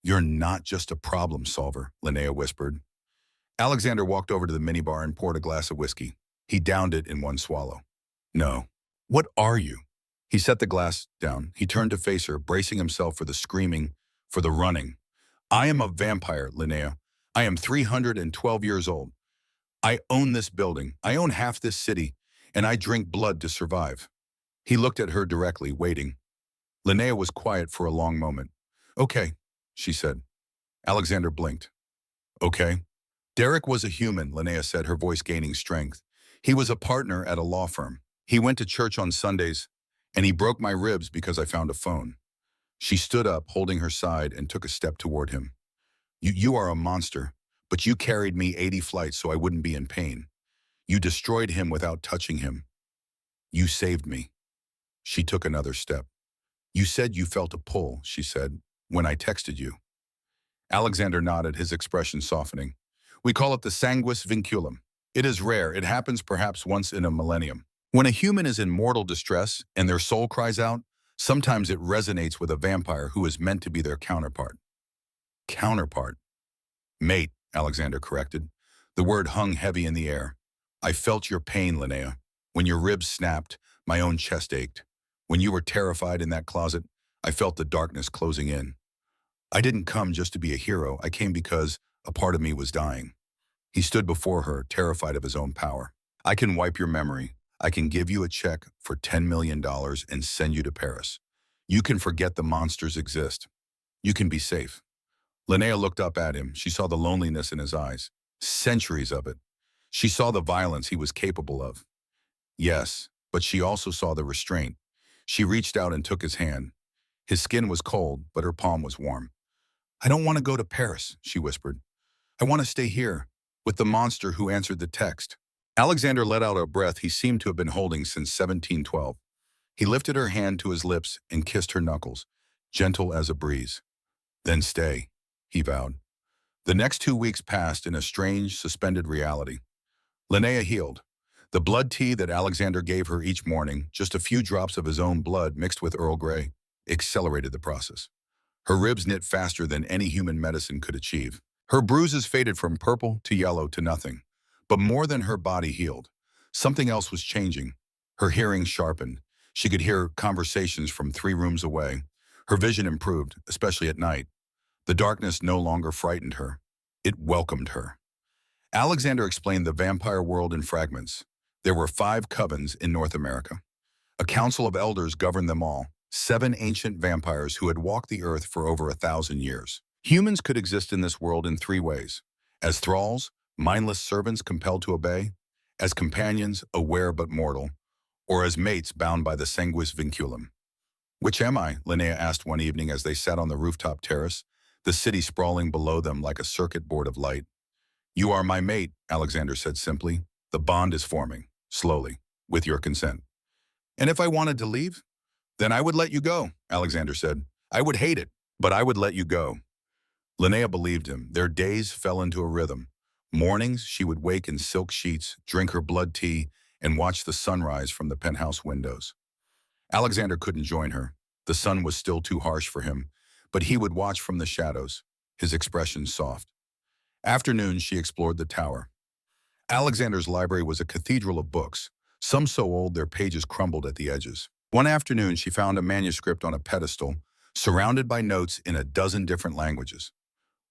you're not just a problem solver, Linnea whispered. Alexander walked over to the minibar and poured a glass of whiskey. He downed it in one swallow. No. What are you? He set the glass down. He turned to face her, bracing himself for the screaming, for the running. I am a vampire, Linnea. I am 312 years old. I own this building. I own half this city, and I drink blood to survive. He looked at her directly, waiting. Linnea was quiet for a long moment. Okay, she said. Alexander blinked. Okay. Derek was a human, Linnea said, her voice gaining strength. He was a partner at a law firm. He went to church on Sundays, and he broke my ribs because I found a phone. She stood up, holding her side, and took a step toward him. You are a monster, but you carried me 80 flights so I wouldn't be in pain. You destroyed him without touching him. You saved me. She took another step. You said you felt a pull, she said, when I texted you. Alexander nodded, his expression softening. We call it the sanguis vinculum. It is rare. It happens perhaps once in a millennium. When a human is in mortal distress and their soul cries out, sometimes it resonates with a vampire who is meant to be their counterpart. Counterpart. Mate, Alexander corrected. The word hung heavy in the air. I felt your pain, Linnea. When your ribs snapped, my own chest ached. When you were terrified in that closet, I felt the darkness closing in. I didn't come just to be a hero. I came because a part of me was dying. He stood before her, terrified of his own power. I can wipe your memory. I can give you a check for $10 million and send you to Paris. You can forget the monsters exist. You can be safe. Linnea looked up at him. She saw the loneliness in his eyes. Centuries of it. She saw the violence he was capable of. Yes, but she also saw the restraint. She reached out and took his hand. His skin was cold, but her palm was warm. I don't want to go to Paris, she whispered. I want to stay here, with the monster who answered the text. Alexander let out a breath he seemed to have been holding since 1712. He lifted her hand to his lips and kissed her knuckles, gentle as a breeze. Then stay, he vowed. The next 2 weeks passed in a strange, suspended reality. Linnea healed. The blood tea that Alexander gave her each morning, just a few drops of his own blood mixed with Earl Grey, accelerated the process. Her ribs knit faster than any human medicine could achieve. Her bruises faded from purple to yellow to nothing. But more than her body healed, something else was changing. Her hearing sharpened. She could hear conversations from 3 rooms away. Her vision improved, especially at night. The darkness no longer frightened her. It welcomed her. Alexander explained the vampire world in fragments. There were 5 covens in North America. A council of elders governed them all, 7 ancient vampires who had walked the earth for over 1,000 years. Humans could exist in this world in 3 ways. As thralls, mindless servants compelled to obey, as companions, aware but mortal, or as mates bound by the sanguis vinculum. Which am I? Linnea asked one evening as they sat on the rooftop terrace, the city sprawling below them like a circuit board of light. You are my mate, Alexander said simply. The bond is forming, slowly, with your consent. And if I wanted to leave? Then I would let you go, Alexander said. I would hate it, but I would let you go. Linnea believed him. Their days fell into a rhythm. Mornings, she would wake in silk sheets, drink her blood tea, and watch the sunrise from the penthouse windows. Alexander couldn't join her. The sun was still too harsh for him, but he would watch from the shadows, his expression soft. Afternoons, she explored the tower. Alexander's library was a cathedral of books, some so old their pages crumbled at the edges. One afternoon, she found a manuscript on a pedestal, surrounded by notes in a dozen different languages.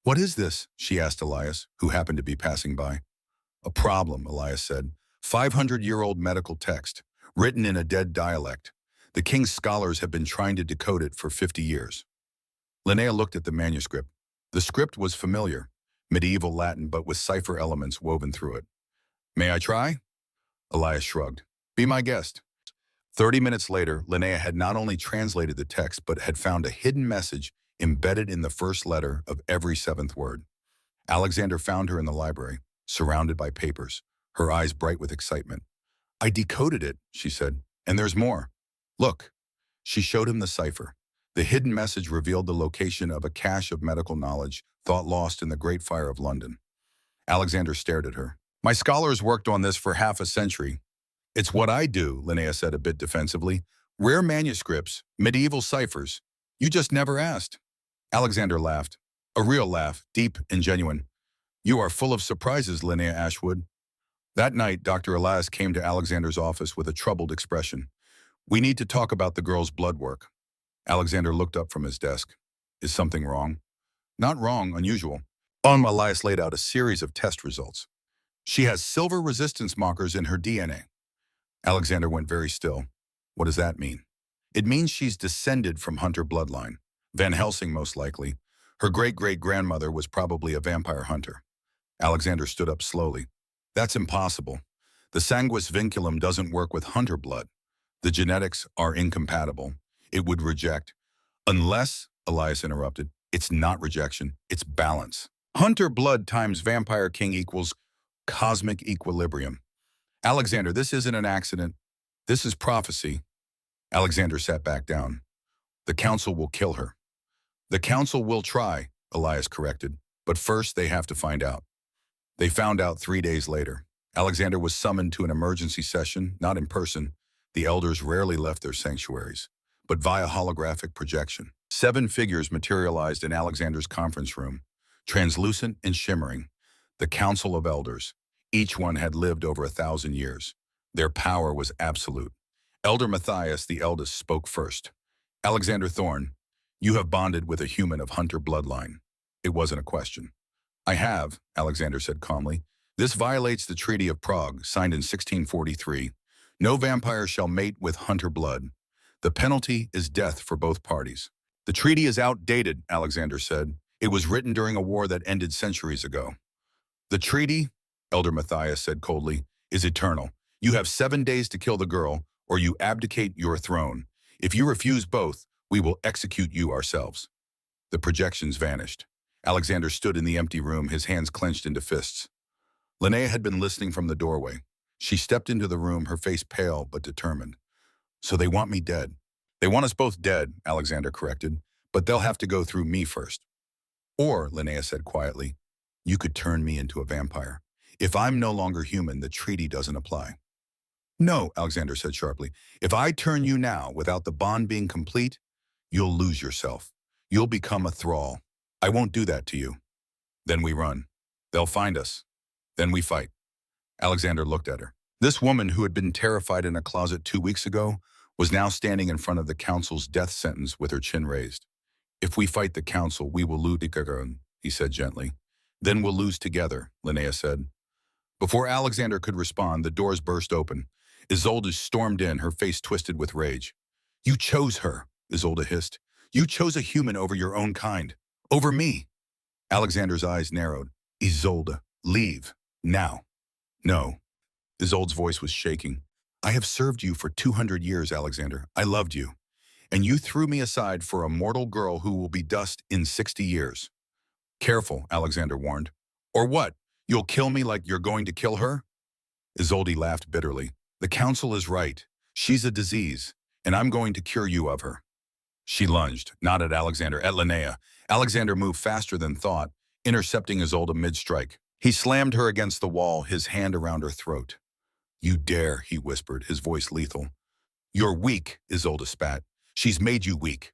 What is this? She asked Elias, who happened to be passing by. A problem, Elias said. 500-year-old medical text, written in a dead dialect. The king's scholars have been trying to decode it for 50 years. Linnea looked at the manuscript. The script was familiar, medieval Latin but with cipher elements woven through it. May I try? Elias shrugged. Be my guest. 30 minutes later, Linnea had not only translated the text but had found a hidden message embedded in the first letter of every seventh word. Alexander found her in the library, surrounded by papers, her eyes bright with excitement. I decoded it, she said, and there's more. Look. She showed him the cipher. The hidden message revealed the location of a cache of medical knowledge thought lost in the Great Fire of London. Alexander stared at her. My scholars worked on this for half a century. It's what I do, Linnea said a bit defensively. Rare manuscripts, medieval ciphers. You just never asked. Alexander laughed. A real laugh, deep and genuine. You are full of surprises, Linnea Ashwood. That night, Dr. Elias came to Alexander's office with a troubled expression. We need to talk about the girl's blood work. Alexander looked up from his desk. Is something wrong? Not wrong, unusual. Elias laid out a series of test results. She has silver resistance markers in her DNA. Alexander went very still. What does that mean? It means she's descended from Hunter bloodline. Van Helsing, most likely. Her great-great-grandmother was probably a vampire hunter. Alexander stood up slowly. That's impossible. The sanguis vinculum doesn't work with hunter blood. The genetics are incompatible. It would reject. Unless, Elias interrupted, it's not rejection, it's balance. Hunter blood times vampire king equals cosmic equilibrium. Alexander, this isn't an accident. This is prophecy. Alexander sat back down. The council will kill her. The council will try, Elias corrected, but first they have to find out. They found out 3 days later. Alexander was summoned to an emergency session, not in person. The elders rarely left their sanctuaries, but via holographic projection. 7 figures materialized in Alexander's conference room, translucent and shimmering. The Council of Elders. Each one had lived over 1,000 years. Their power was absolute. Elder Matthias, the eldest, spoke first. Alexander Thorne, you have bonded with a human of Hunter bloodline. It wasn't a question. I have, Alexander said calmly. This violates the Treaty of Prague, signed in 1643. No vampire shall mate with Hunter blood. The penalty is death for both parties. The treaty is outdated, Alexander said. It was written during a war that ended centuries ago. The treaty, Elder Matthias said coldly, is eternal. You have 7 days to kill the girl, or you abdicate your throne. If you refuse both, we will execute you ourselves. The projections vanished. Alexander stood in the empty room, his hands clenched into fists. Linnea had been listening from the doorway. She stepped into the room, her face pale but determined. So they want me dead. They want us both dead, Alexander corrected, but they'll have to go through me first. Or, Linnea said quietly, you could turn me into a vampire. If I'm no longer human, the treaty doesn't apply. No, Alexander said sharply. If I turn you now without the bond being complete, you'll lose yourself. You'll become a thrall. I won't do that to you. Then we run. They'll find us. Then we fight. Alexander looked at her. This woman who had been terrified in a closet 2 weeks ago was now standing in front of the council's death sentence with her chin raised. If we fight the council, we will lose, he said gently. Then we'll lose together, Linnea said. Before Alexander could respond, the doors burst open. Isolde stormed in, her face twisted with rage. You chose her, Isolde hissed. You chose a human over your own kind. Over me. Alexander's eyes narrowed. Isolde, leave. Now. No. Isolde's voice was shaking. I have served you for 200 years, Alexander. I loved you. And you threw me aside for a mortal girl who will be dust in 60 years. Careful, Alexander warned. Or what? You'll kill me like you're going to kill her? Isolde laughed bitterly. The council is right. She's a disease, and I'm going to cure you of her. She lunged, not at Alexander, at Linnea. Alexander moved faster than thought, intercepting Isolde mid-strike. He slammed her against the wall, his hand around her throat. You dare, he whispered, his voice lethal. You're weak, Isolde spat. She's made you weak.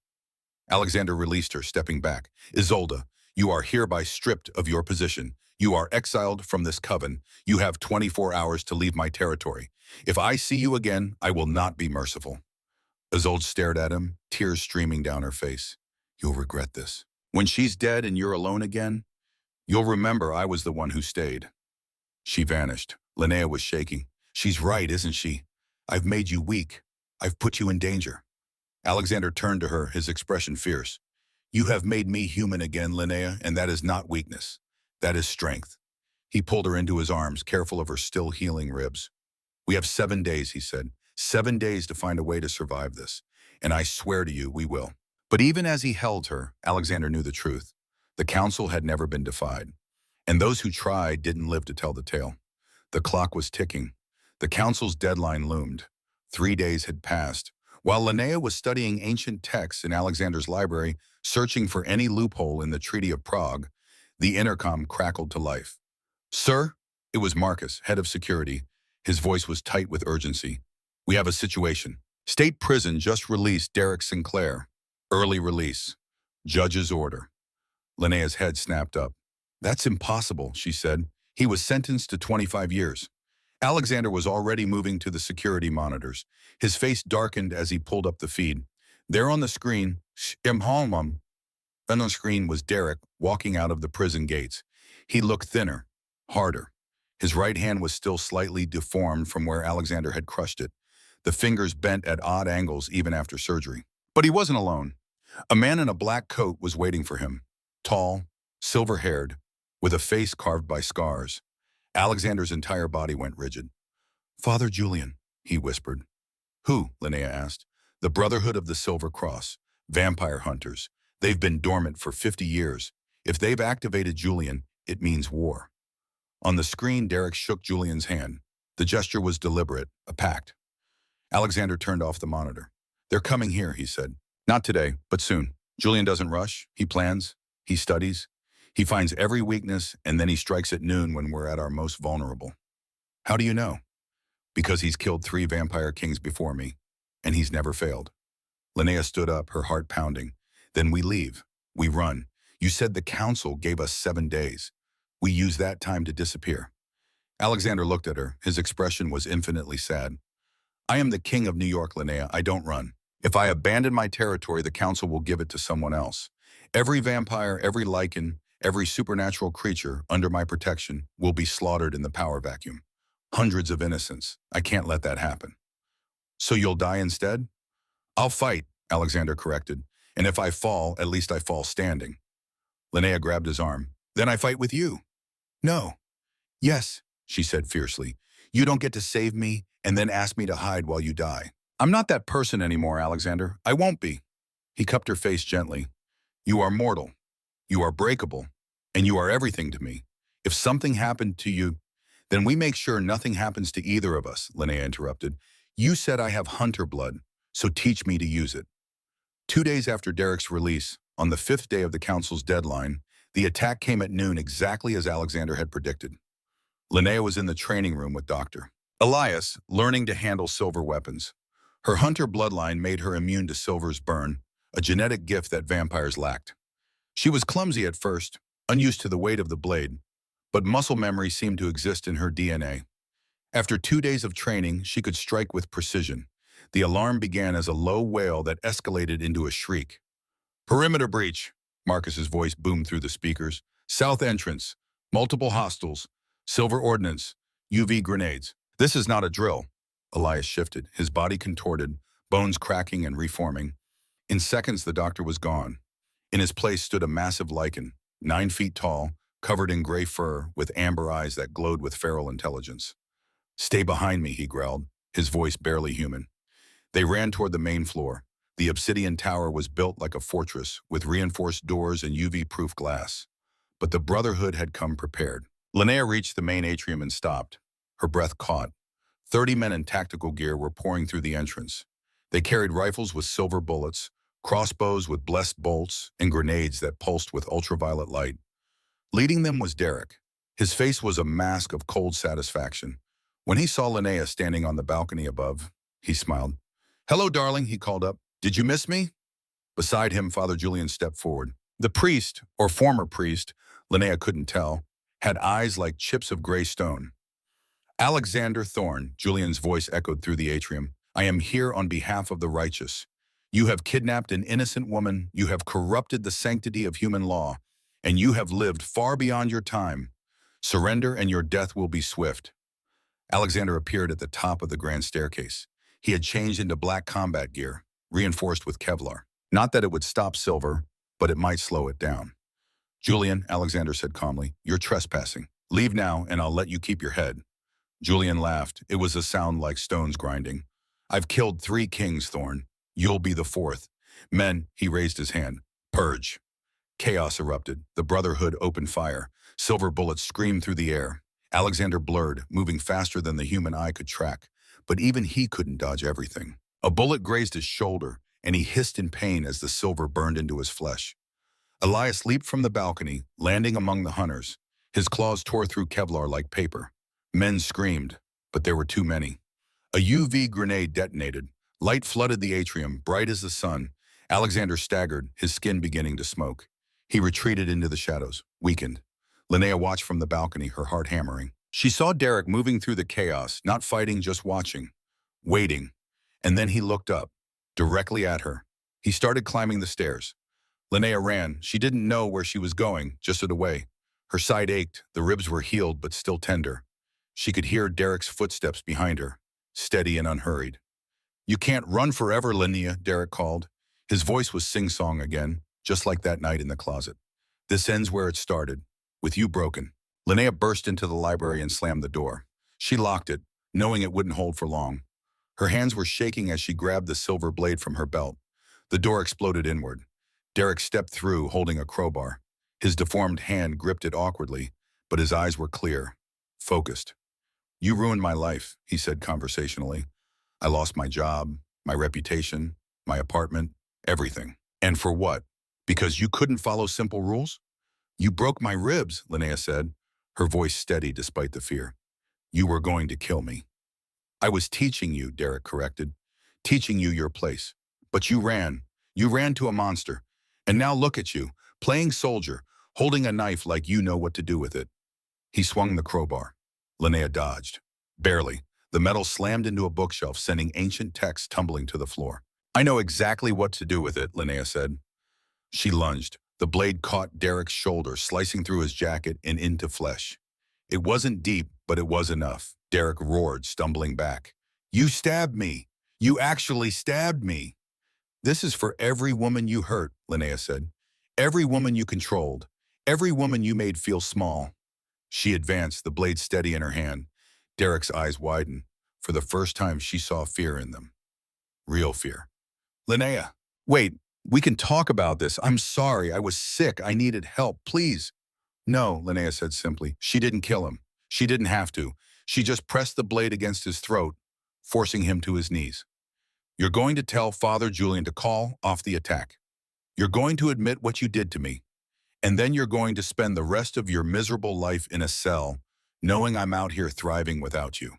Alexander released her, stepping back. Isolde, you are hereby stripped of your position. You are exiled from this coven. You have 24 hours to leave my territory. If I see you again, I will not be merciful. Isolde stared at him, tears streaming down her face. You'll regret this. When she's dead and you're alone again, you'll remember I was the one who stayed. She vanished. Linnea was shaking. She's right, isn't she? I've made you weak. I've put you in danger. Alexander turned to her, his expression fierce. You have made me human again, Linnea, and that is not weakness. That is strength. He pulled her into his arms, careful of her still healing ribs. We have 7 days, he said. 7 days to find a way to survive this. And I swear to you, we will. But even as he held her, Alexander knew the truth. The council had never been defied. And those who tried didn't live to tell the tale. The clock was ticking. The council's deadline loomed. 3 days had passed. While Linnea was studying ancient texts in Alexander's library, searching for any loophole in the Treaty of Prague, the intercom crackled to life. Sir? It was Marcus, head of security. His voice was tight with urgency. We have a situation. State prison just released Derek Sinclair. Early release. Judge's order. Linnea's head snapped up. That's impossible, she said. He was sentenced to 25 years. Alexander was already moving to the security monitors. His face darkened as he pulled up the feed. There on the screen, on the screen was Derek walking out of the prison gates. He looked thinner, harder. His right hand was still slightly deformed from where Alexander had crushed it. The fingers bent at odd angles even after surgery. But he wasn't alone. A man in a black coat was waiting for him. Tall, silver-haired, with a face carved by scars. Alexander's entire body went rigid. Father Julian, he whispered. Who? Linnea asked. The Brotherhood of the Silver Cross. Vampire hunters. They've been dormant for 50 years. If they've activated Julian, it means war. On the screen, Derek shook Julian's hand. The gesture was deliberate, a pact. Alexander turned off the monitor. They're coming here, he said. Not today, but soon. Julian doesn't rush. He plans. He studies. He finds every weakness, and then he strikes at noon when we're at our most vulnerable. How do you know? Because he's killed 3 vampire kings before me, and he's never failed. Linnea stood up, her heart pounding. Then we leave. We run. You said the council gave us 7 days. We use that time to disappear. Alexander looked at her. His expression was infinitely sad. I am the king of New York, Linnea. I don't run. If I abandon my territory, the council will give it to someone else. Every vampire, every lichen, every supernatural creature under my protection will be slaughtered in the power vacuum. Hundreds of innocents. I can't let that happen. So you'll die instead? I'll fight, Alexander corrected. And if I fall, at least I fall standing. Linnea grabbed his arm. Then I fight with you. No. Yes, she said fiercely. You don't get to save me and then ask me to hide while you die. I'm not that person anymore, Alexander. I won't be. He cupped her face gently. You are mortal. You are breakable. And you are everything to me. If something happened to you, then we make sure nothing happens to either of us, Linnea interrupted. You said I have hunter blood, so teach me to use it. 2 days after Derek's release, on the 5th day of the council's deadline, the attack came at noon exactly as Alexander had predicted. Linnea was in the training room with Dr. Elias, learning to handle silver weapons. Her hunter bloodline made her immune to silver's burn, a genetic gift that vampires lacked. She was clumsy at first, unused to the weight of the blade, but muscle memory seemed to exist in her DNA. After 2 days of training, she could strike with precision. The alarm began as a low wail that escalated into a shriek. Perimeter breach, Marcus's voice boomed through the speakers. South entrance, multiple hostiles, silver ordnance, UV grenades. This is not a drill. Elias shifted, his body contorted, bones cracking and reforming. In seconds, the doctor was gone. In his place stood a massive lichen, 9 feet tall, covered in gray fur, with amber eyes that glowed with feral intelligence. Stay behind me, he growled, his voice barely human. They ran toward the main floor. The obsidian tower was built like a fortress, with reinforced doors and UV-proof glass. But the Brotherhood had come prepared. Linnea reached the main atrium and stopped. Her breath caught. 30 men in tactical gear were pouring through the entrance. They carried rifles with silver bullets, crossbows with blessed bolts, and grenades that pulsed with ultraviolet light. Leading them was Derek. His face was a mask of cold satisfaction. When he saw Linnea standing on the balcony above, he smiled. "Hello, darling," he called up. "Did you miss me?" Beside him, Father Julian stepped forward. The priest, or former priest, Linnea couldn't tell, had eyes like chips of gray stone. "Alexander Thorne," Julian's voice echoed through the atrium, "I am here on behalf of the righteous. You have kidnapped an innocent woman, you have corrupted the sanctity of human law, and you have lived far beyond your time. Surrender and your death will be swift." Alexander appeared at the top of the grand staircase. He had changed into black combat gear, reinforced with Kevlar. Not that it would stop Silver, but it might slow it down. "Julian," Alexander said calmly, "you're trespassing. Leave now, and I'll let you keep your head." Julian laughed. It was a sound like stones grinding. "I've killed 3 kings, Thorne. You'll be the 4th. Men," he raised his hand, "purge." Chaos erupted. The Brotherhood opened fire. Silver bullets screamed through the air. Alexander blurred, moving faster than the human eye could track. But even he couldn't dodge everything. A bullet grazed his shoulder, and he hissed in pain as the silver burned into his flesh. Elias leaped from the balcony, landing among the hunters. His claws tore through Kevlar like paper. Men screamed, but there were too many. A UV grenade detonated. Light flooded the atrium, bright as the sun. Alexander staggered, his skin beginning to smoke. He retreated into the shadows, weakened. Linnea watched from the balcony, her heart hammering. She saw Derek moving through the chaos, not fighting, just watching, waiting. And then he looked up, directly at her. He started climbing the stairs. Linnea ran. She didn't know where she was going, just away. Her side ached, the ribs were healed but still tender. She could hear Derek's footsteps behind her, steady and unhurried. "You can't run forever, Linnea," Derek called. His voice was sing-song again, just like that night in the closet. "This ends where it started, with you broken." Linnea burst into the library and slammed the door. She locked it, knowing it wouldn't hold for long. Her hands were shaking as she grabbed the silver blade from her belt. The door exploded inward. Derek stepped through, holding a crowbar. His deformed hand gripped it awkwardly, but his eyes were clear, focused. "You ruined my life," he said conversationally. "I lost my job, my reputation, my apartment, everything. And for what? Because you couldn't follow simple rules?" "You broke my ribs," Linnea said, her voice steady despite the fear. "You were going to kill me." "I was teaching you," Derek corrected. "Teaching you your place. But you ran. You ran to a monster. And now look at you, playing soldier, holding a knife like you know what to do with it." He swung the crowbar. Linnea dodged. Barely. The metal slammed into a bookshelf, sending ancient texts tumbling to the floor. "I know exactly what to do with it," Linnea said. She lunged. The blade caught Derek's shoulder, slicing through his jacket and into flesh. It wasn't deep, but it was enough. Derek roared, stumbling back. "You stabbed me! You actually stabbed me!" "This is for every woman you hurt," Linnea said. "Every woman you controlled. Every woman you made feel small." She advanced, the blade steady in her hand. Derek's eyes widened. For the first time, she saw fear in them. Real fear. "Linnea, wait, we can talk about this. I'm sorry, I was sick, I needed help, please." "No," Linnea said simply. She didn't kill him. She didn't have to. She just pressed the blade against his throat, forcing him to his knees. "You're going to tell Father Julian to call off the attack. You're going to admit what you did to me. And then you're going to spend the rest of your miserable life in a cell, knowing I'm out here thriving without you."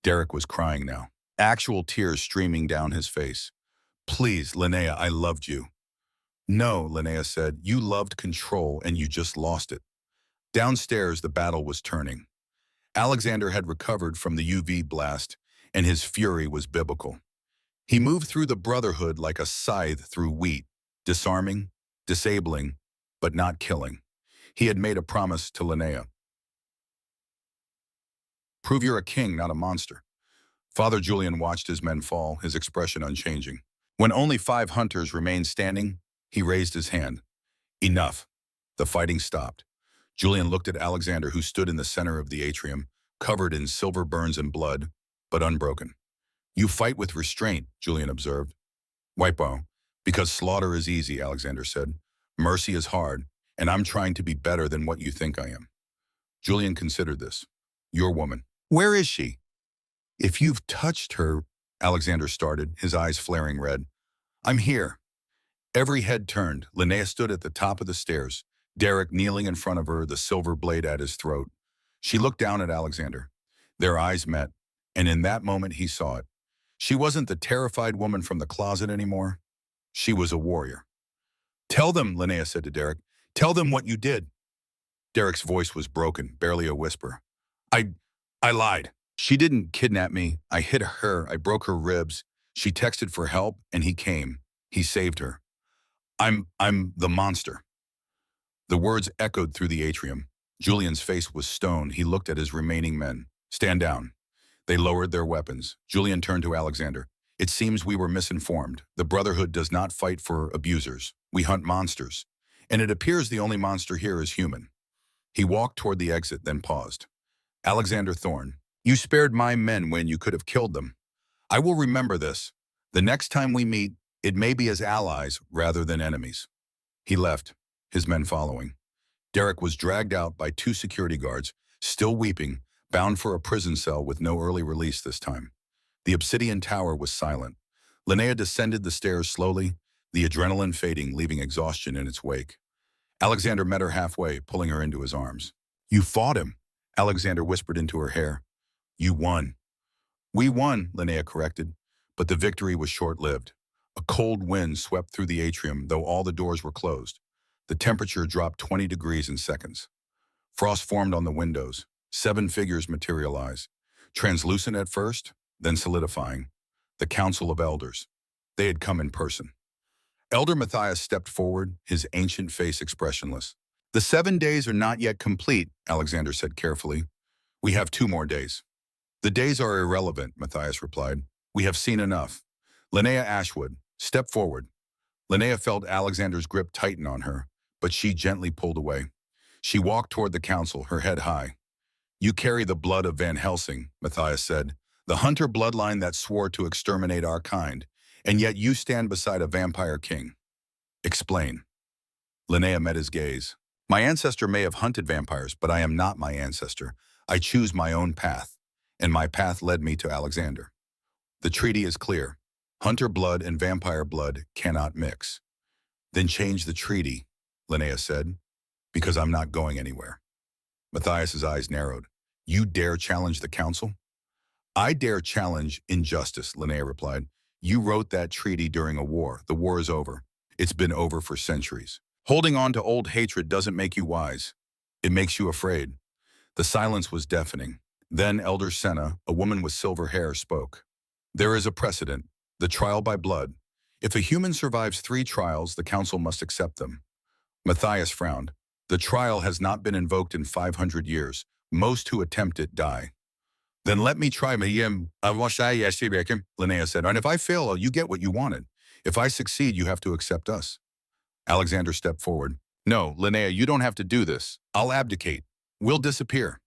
Derek was crying now, actual tears streaming down his face. "Please, Linnea, I loved you." "No," Linnea said, "you loved control and you just lost it." Downstairs, the battle was turning. Alexander had recovered from the UV blast, and his fury was biblical. He moved through the Brotherhood like a scythe through wheat, disarming, disabling, but not killing. He had made a promise to Linnea. "Prove you're a king, not a monster." Father Julian watched his men fall, his expression unchanging. When only 5 hunters remained standing, he raised his hand. "Enough." The fighting stopped. Julian looked at Alexander, who stood in the center of the atrium, covered in silver burns and blood, but unbroken. "You fight with restraint," Julian observed. "Wipo, because slaughter is easy," Alexander said. "Mercy is hard, and I'm trying to be better than what you think I am. Julian considered this. Your woman. Where is she? If you've touched her, Alexander started, his eyes flaring red. I'm here. Every head turned. Linnea stood at the top of the stairs, Derek kneeling in front of her, the silver blade at his throat. She looked down at Alexander. Their eyes met, and in that moment he saw it. She wasn't the terrified woman from the closet anymore. She was a warrior. Tell them, Linnea said to Derek. Tell them what you did. Derek's voice was broken, barely a whisper. I lied. She didn't kidnap me. I hit her. I broke her ribs. She texted for help, and he came. He saved her. I'm the monster. The words echoed through the atrium. Julian's face was stone. He looked at his remaining men. Stand down. They lowered their weapons. Julian turned to Alexander. It seems we were misinformed. The Brotherhood does not fight for abusers. We hunt monsters. And it appears the only monster here is human. He walked toward the exit, then paused. Alexander Thorne, you spared my men when you could have killed them. I will remember this. The next time we meet, it may be as allies rather than enemies. He left, his men following. Derek was dragged out by 2 security guards, still weeping, bound for a prison cell with no early release this time. The obsidian tower was silent. Linnea descended the stairs slowly, the adrenaline fading, leaving exhaustion in its wake. Alexander met her halfway, pulling her into his arms. You fought him, Alexander whispered into her hair. You won. We won, Linnea corrected, but the victory was short-lived. A cold wind swept through the atrium, though all the doors were closed. The temperature dropped 20 degrees in seconds. Frost formed on the windows. 7 figures materialized, translucent at first, then solidifying. The Council of Elders. They had come in person. Elder Matthias stepped forward, his ancient face expressionless. The 7 days are not yet complete, Alexander said carefully. We have 2 more days. The days are irrelevant, Matthias replied. We have seen enough. Linnea Ashwood, step forward. Linnea felt Alexander's grip tighten on her, but she gently pulled away. She walked toward the council, her head high. You carry the blood of Van Helsing, Matthias said, the hunter bloodline that swore to exterminate our kind, and yet you stand beside a vampire king. Explain. Linnea met his gaze. My ancestor may have hunted vampires, but I am not my ancestor. I choose my own path, and my path led me to Alexander. The treaty is clear. Hunter blood and vampire blood cannot mix. Then change the treaty, Linnea said, because I'm not going anywhere. Matthias's eyes narrowed. You dare challenge the council? I dare challenge injustice, Linnea replied. You wrote that treaty during a war. The war is over. It's been over for centuries. Holding on to old hatred doesn't make you wise. It makes you afraid. The silence was deafening. Then Elder Senna, a woman with silver hair, spoke. There is a precedent, the trial by blood. If a human survives 3 trials, the council must accept them. Matthias frowned. The trial has not been invoked in 500 years. Most who attempt it die. Then let me try, Linnea said. And if I fail, you get what you wanted. If I succeed, you have to accept us. Alexander stepped forward. No, Linnea, you don't have to do this. I'll abdicate. We'll disappear.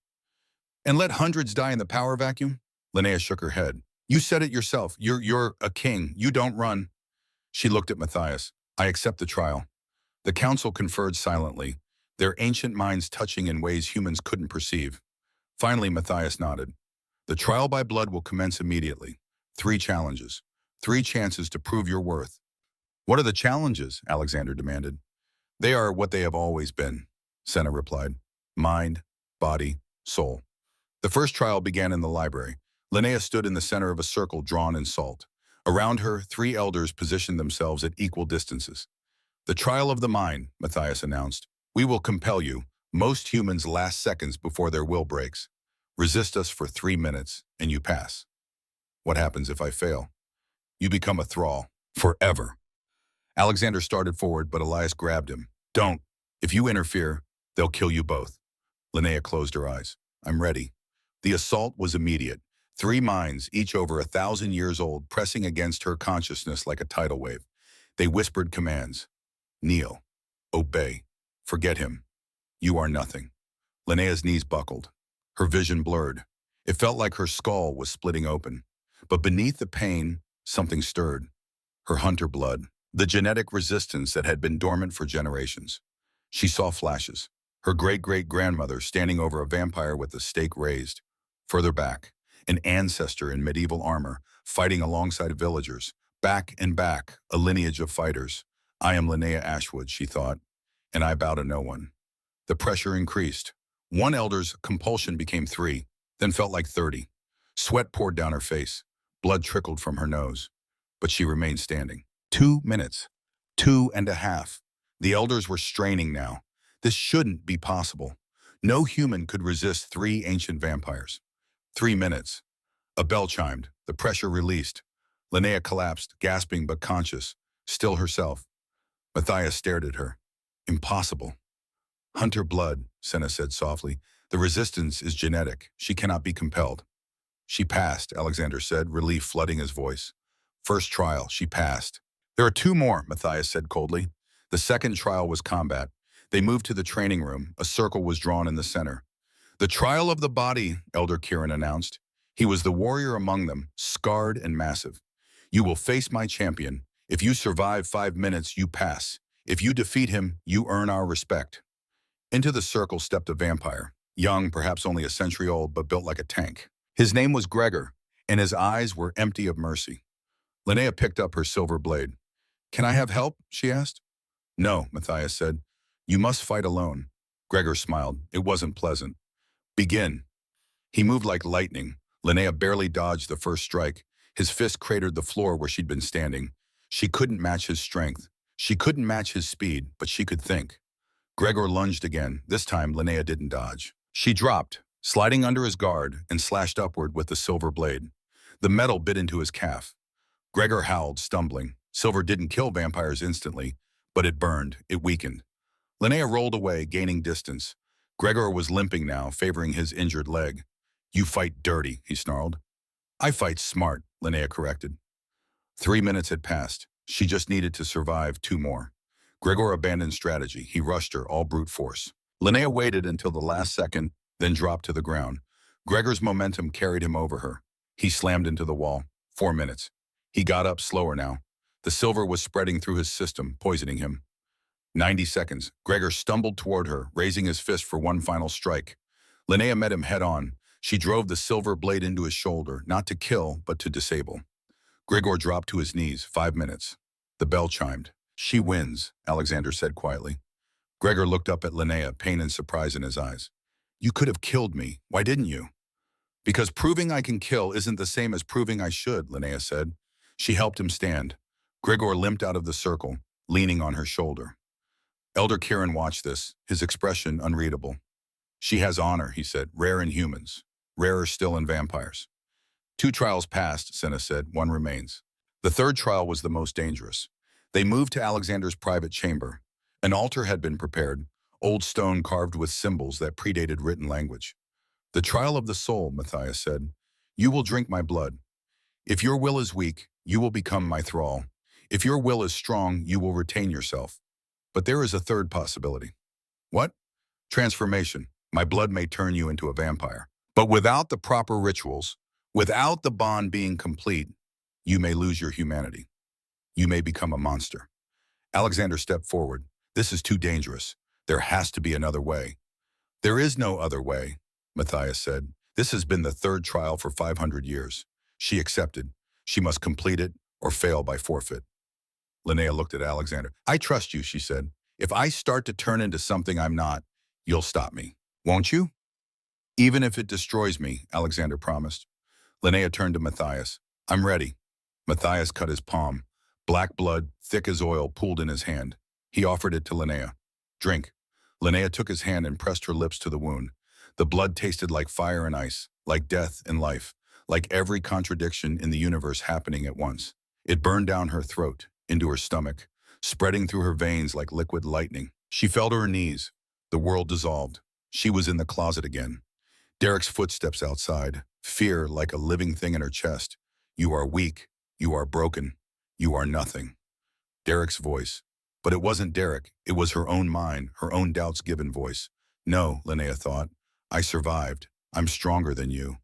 And let hundreds die in the power vacuum? Linnea shook her head. You said it yourself. You're a king. You don't run. She looked at Matthias. I accept the trial. The council conferred silently, their ancient minds touching in ways humans couldn't perceive. Finally, Matthias nodded. The trial by blood will commence immediately. 3 challenges. 3 chances to prove your worth. What are the challenges? Alexander demanded. They are what they have always been, Senna replied. Mind, body, soul. The first trial began in the library. Linnea stood in the center of a circle drawn in salt. Around her, 3 elders positioned themselves at equal distances. The trial of the mind, Matthias announced. We will compel you. Most humans last seconds before their will breaks. Resist us for 3 minutes, and you pass. What happens if I fail? You become a thrall. Forever. Alexander started forward, but Elias grabbed him. Don't. If you interfere, they'll kill you both. Linnea closed her eyes. I'm ready. The assault was immediate. 3 minds, each over 1,000 years old, pressing against her consciousness like a tidal wave. They whispered commands. Kneel. Obey. Forget him. You are nothing. Linnea's knees buckled. Her vision blurred. It felt like her skull was splitting open. But beneath the pain, something stirred. Her hunter blood. The genetic resistance that had been dormant for generations. She saw flashes. Her great-great-grandmother standing over a vampire with the stake raised. Further back, an ancestor in medieval armor, fighting alongside villagers. Back and back, a lineage of fighters. I am Linnea Ashwood, she thought, and I bow to no one. The pressure increased. One elder's compulsion became 3, then felt like 30. Sweat poured down her face. Blood trickled from her nose. But she remained standing. 2 minutes. 2.5. The elders were straining now. This shouldn't be possible. No human could resist 3 ancient vampires. 3 minutes. A bell chimed. The pressure released. Linnea collapsed, gasping but conscious, still herself. Matthias stared at her. Impossible. Hunter blood, Senna said softly. The resistance is genetic. She cannot be compelled. She passed, Alexander said, relief flooding his voice. First trial, she passed. There are 2 more, Matthias said coldly. The second trial was combat. They moved to the training room. A circle was drawn in the center. The trial of the body, Elder Kieran announced. He was the warrior among them, scarred and massive. You will face my champion. If you survive 5 minutes, you pass. If you defeat him, you earn our respect. Into the circle stepped a vampire, young, perhaps only a century old, but built like a tank. His name was Gregor, and his eyes were empty of mercy. Linnea picked up her silver blade. Can I have help? She asked. No, Matthias said. You must fight alone. Gregor smiled. It wasn't pleasant. Begin. He moved like lightning. Linnea barely dodged the first strike. His fist cratered the floor where she'd been standing. She couldn't match his strength. She couldn't match his speed, but she could think. Gregor lunged again. This time, Linnea didn't dodge. She dropped, sliding under his guard, and slashed upward with the silver blade. The metal bit into his calf. Gregor howled, stumbling. Silver didn't kill vampires instantly, but it burned, it weakened. Linnea rolled away, gaining distance. Gregor was limping now, favoring his injured leg. You fight dirty, he snarled. I fight smart, Linnea corrected. 3 minutes had passed. She just needed to survive 2 more. Gregor abandoned strategy. He rushed her, all brute force. Linnea waited until the last second, then dropped to the ground. Gregor's momentum carried him over her. He slammed into the wall. 4 minutes. He got up slower now. The silver was spreading through his system, poisoning him. 90 seconds. Gregor stumbled toward her, raising his fist for one final strike. Linnea met him head-on. She drove the silver blade into his shoulder, not to kill, but to disable. Gregor dropped to his knees. 5 minutes. The bell chimed. She wins, Alexander said quietly. Gregor looked up at Linnea, pain and surprise in his eyes. You could have killed me. Why didn't you? Because proving I can kill isn't the same as proving I should, Linnea said. She helped him stand. Gregor limped out of the circle, leaning on her shoulder. Elder Kieran watched this, his expression unreadable. She has honor, he said, rare in humans, rarer still in vampires. 2 trials passed, Senna said, 1 remains. The 3rd trial was the most dangerous. They moved to Alexander's private chamber. An altar had been prepared, old stone carved with symbols that predated written language. The trial of the soul, Matthias said. You will drink my blood. If your will is weak, you will become my thrall. If your will is strong, you will retain yourself. But there is a 3rd possibility. What? Transformation. My blood may turn you into a vampire. But without the proper rituals, without the bond being complete, you may lose your humanity. You may become a monster. Alexander stepped forward. This is too dangerous. There has to be another way. There is no other way, Matthias said. This has been the 3rd trial for 500 years. She accepted. She must complete it or fail by forfeit. Linnea looked at Alexander. I trust you, she said. If I start to turn into something I'm not, you'll stop me. Won't you? Even if it destroys me, Alexander promised. Linnea turned to Matthias. I'm ready. Matthias cut his palm. Black blood, thick as oil, pooled in his hand. He offered it to Linnea. Drink. Linnea took his hand and pressed her lips to the wound. The blood tasted like fire and ice, like death and life, like every contradiction in the universe happening at once. It burned down her throat, into her stomach, spreading through her veins like liquid lightning. She fell to her knees. The world dissolved. She was in the closet again. Derek's footsteps outside, fear like a living thing in her chest. You are weak. You are broken. You are nothing. Derek's voice. But it wasn't Derek. It was her own mind, her own doubts-given voice. No, Linnea thought. I survived. I'm stronger than you.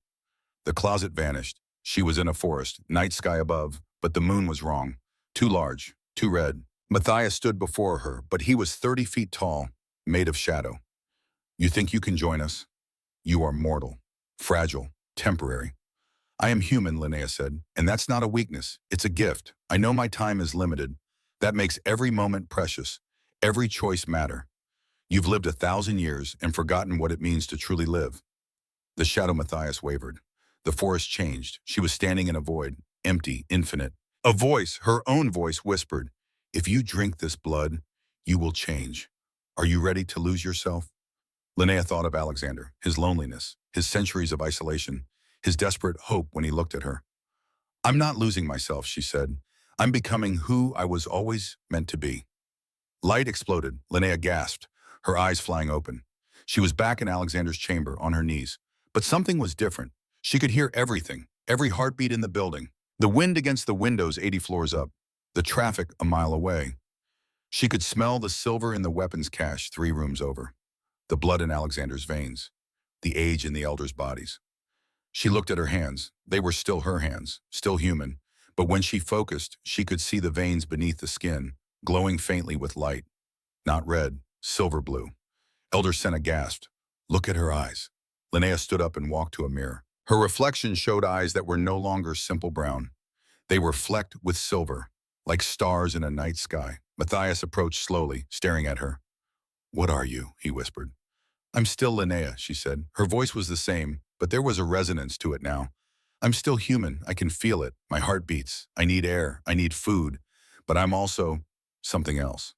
The closet vanished. She was in a forest, night sky above, but the moon was wrong. Too large, too red. Matthias stood before her, but he was 30 feet tall. made of shadow. You think you can join us? You are mortal, fragile, temporary. I am human, Linnea said, and that's not a weakness. It's a gift. I know my time is limited. That makes every moment precious, every choice matter. You've lived 1,000 years and forgotten what it means to truly live. The shadow Matthias wavered. The forest changed. She was standing in a void, empty, infinite. A voice, her own voice, whispered, "If you drink this blood, you will change. Are you ready to lose yourself?" Linnea thought of Alexander, his loneliness, his centuries of isolation, his desperate hope when he looked at her. "I'm not losing myself," she said. "I'm becoming who I was always meant to be." Light exploded. Linnea gasped, her eyes flying open. She was back in Alexander's chamber, on her knees. But something was different. She could hear everything, every heartbeat in the building. The wind against the windows 80 floors up. The traffic a mile away. She could smell the silver in the weapons cache 3 rooms over. The blood in Alexander's veins. The age in the elders' bodies. She looked at her hands. They were still her hands, still human. But when she focused, she could see the veins beneath the skin, glowing faintly with light. Not red, silver blue. Elder Senna gasped. "Look at her eyes." Linnea stood up and walked to a mirror. Her reflection showed eyes that were no longer simple brown. They were flecked with silver, like stars in a night sky. Matthias approached slowly, staring at her. "What are you?" he whispered. "I'm still Linnea," she said. Her voice was the same, but there was a resonance to it now. "I'm still human. I can feel it. My heart beats. I need air. I need food. But I'm also something else."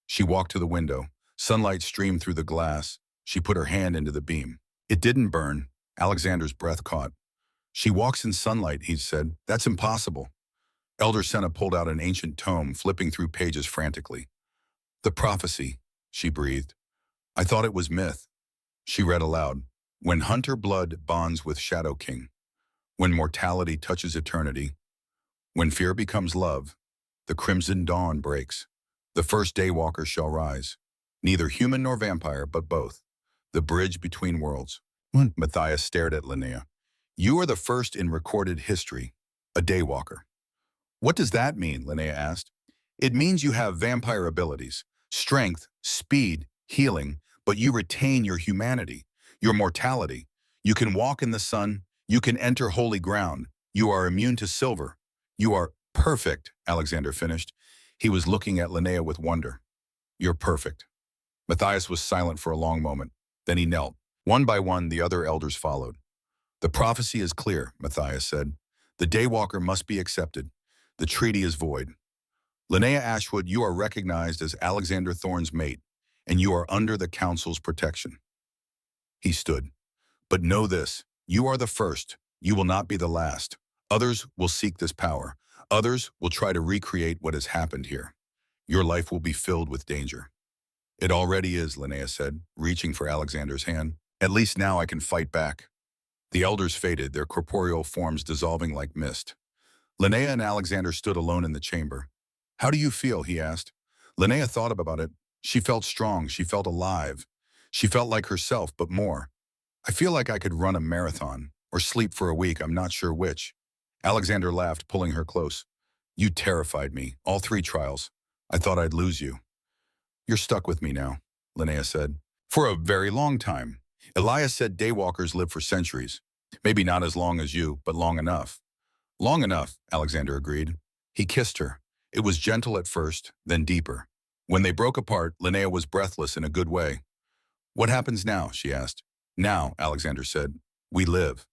She walked to the window. Sunlight streamed through the glass. She put her hand into the beam. It didn't burn. Alexander's breath caught. "She walks in sunlight," he said. "That's impossible." Elder Senna pulled out an ancient tome, flipping through pages frantically. "The prophecy," she breathed. "I thought it was myth." She read aloud. "When hunter blood bonds with Shadow King. When mortality touches eternity. When fear becomes love. The crimson dawn breaks. The first daywalker shall rise. Neither human nor vampire, but both. The bridge between worlds." Matthias stared at Linnea. "You are the first in recorded history, a daywalker." "What does that mean?" Linnea asked. "It means you have vampire abilities, strength, speed, healing, but you retain your humanity, your mortality. You can walk in the sun. You can enter holy ground. You are immune to silver. You are perfect," Alexander finished. He was looking at Linnea with wonder. "You're perfect." Matthias was silent for a long moment. Then he knelt. One by one, the other elders followed. "The prophecy is clear," Matthias said. "The daywalker must be accepted. The treaty is void. Linnea Ashwood, you are recognized as Alexander Thorne's mate, and you are under the council's protection." He stood. "But know this, you are the first. You will not be the last. Others will seek this power. Others will try to recreate what has happened here. Your life will be filled with danger." "It already is," Linnea said, reaching for Alexander's hand. "At least now I can fight back." The elders faded, their corporeal forms dissolving like mist. Linnea and Alexander stood alone in the chamber. "How do you feel?" he asked. Linnea thought about it. She felt strong. She felt alive. She felt like herself, but more. "I feel like I could run a marathon, or sleep for a week, I'm not sure which." Alexander laughed, pulling her close. "You terrified me, all 3 trials. I thought I'd lose you." "You're stuck with me now," Linnea said. "For a very long time. Elias said daywalkers live for centuries. Maybe not as long as you, but long enough." "Long enough," Alexander agreed. He kissed her. It was gentle at first, then deeper. When they broke apart, Linnea was breathless in a good way. "What happens now?" she asked. "Now," Alexander said, "we live."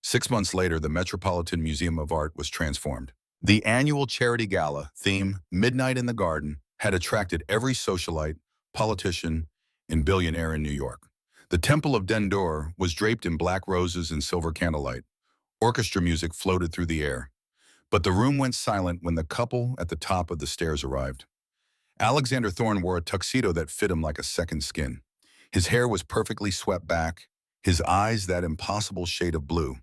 6 months later, the Metropolitan Museum of Art was transformed. The annual charity gala theme, Midnight in the Garden, had attracted every socialite, politician, and billionaire in New York. The Temple of Dendor was draped in black roses and silver candlelight. Orchestra music floated through the air. But the room went silent when the couple at the top of the stairs arrived. Alexander Thorne wore a tuxedo that fit him like a second skin. His hair was perfectly swept back, his eyes that impossible shade of blue.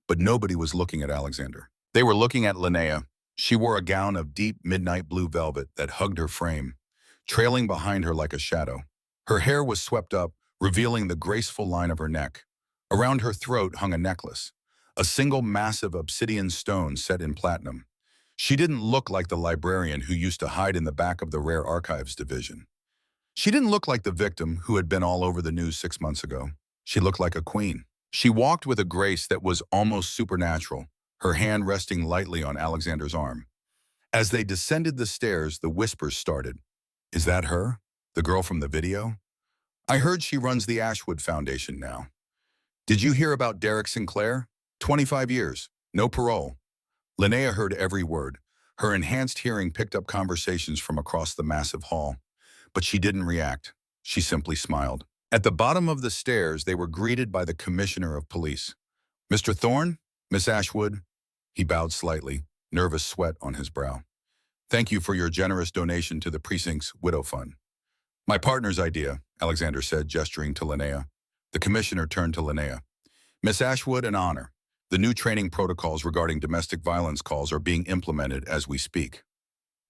But nobody was looking at Alexander. They were looking at Linnea. She wore a gown of deep midnight blue velvet that hugged her frame, trailing behind her like a shadow. Her hair was swept up, revealing the graceful line of her neck. Around her throat hung a necklace, a single massive obsidian stone set in platinum. She didn't look like the librarian who used to hide in the back of the Rare Archives division. She didn't look like the victim who had been all over the news 6 months ago. She looked like a queen. She walked with a grace that was almost supernatural, her hand resting lightly on Alexander's arm. As they descended the stairs, the whispers started. Is that her? The girl from the video? I heard she runs the Ashwood Foundation now. Did you hear about Derek Sinclair? 25 years, no parole. Linnea heard every word. Her enhanced hearing picked up conversations from across the massive hall. But she didn't react. She simply smiled. At the bottom of the stairs, they were greeted by the commissioner of police. Mr. Thorne? Miss Ashwood? He bowed slightly, nervous sweat on his brow. Thank you for your generous donation to the precinct's widow fund. My partner's idea, Alexander said, gesturing to Linnea. The commissioner turned to Linnea. Miss Ashwood, an honor. The new training protocols regarding domestic violence calls are being implemented as we speak.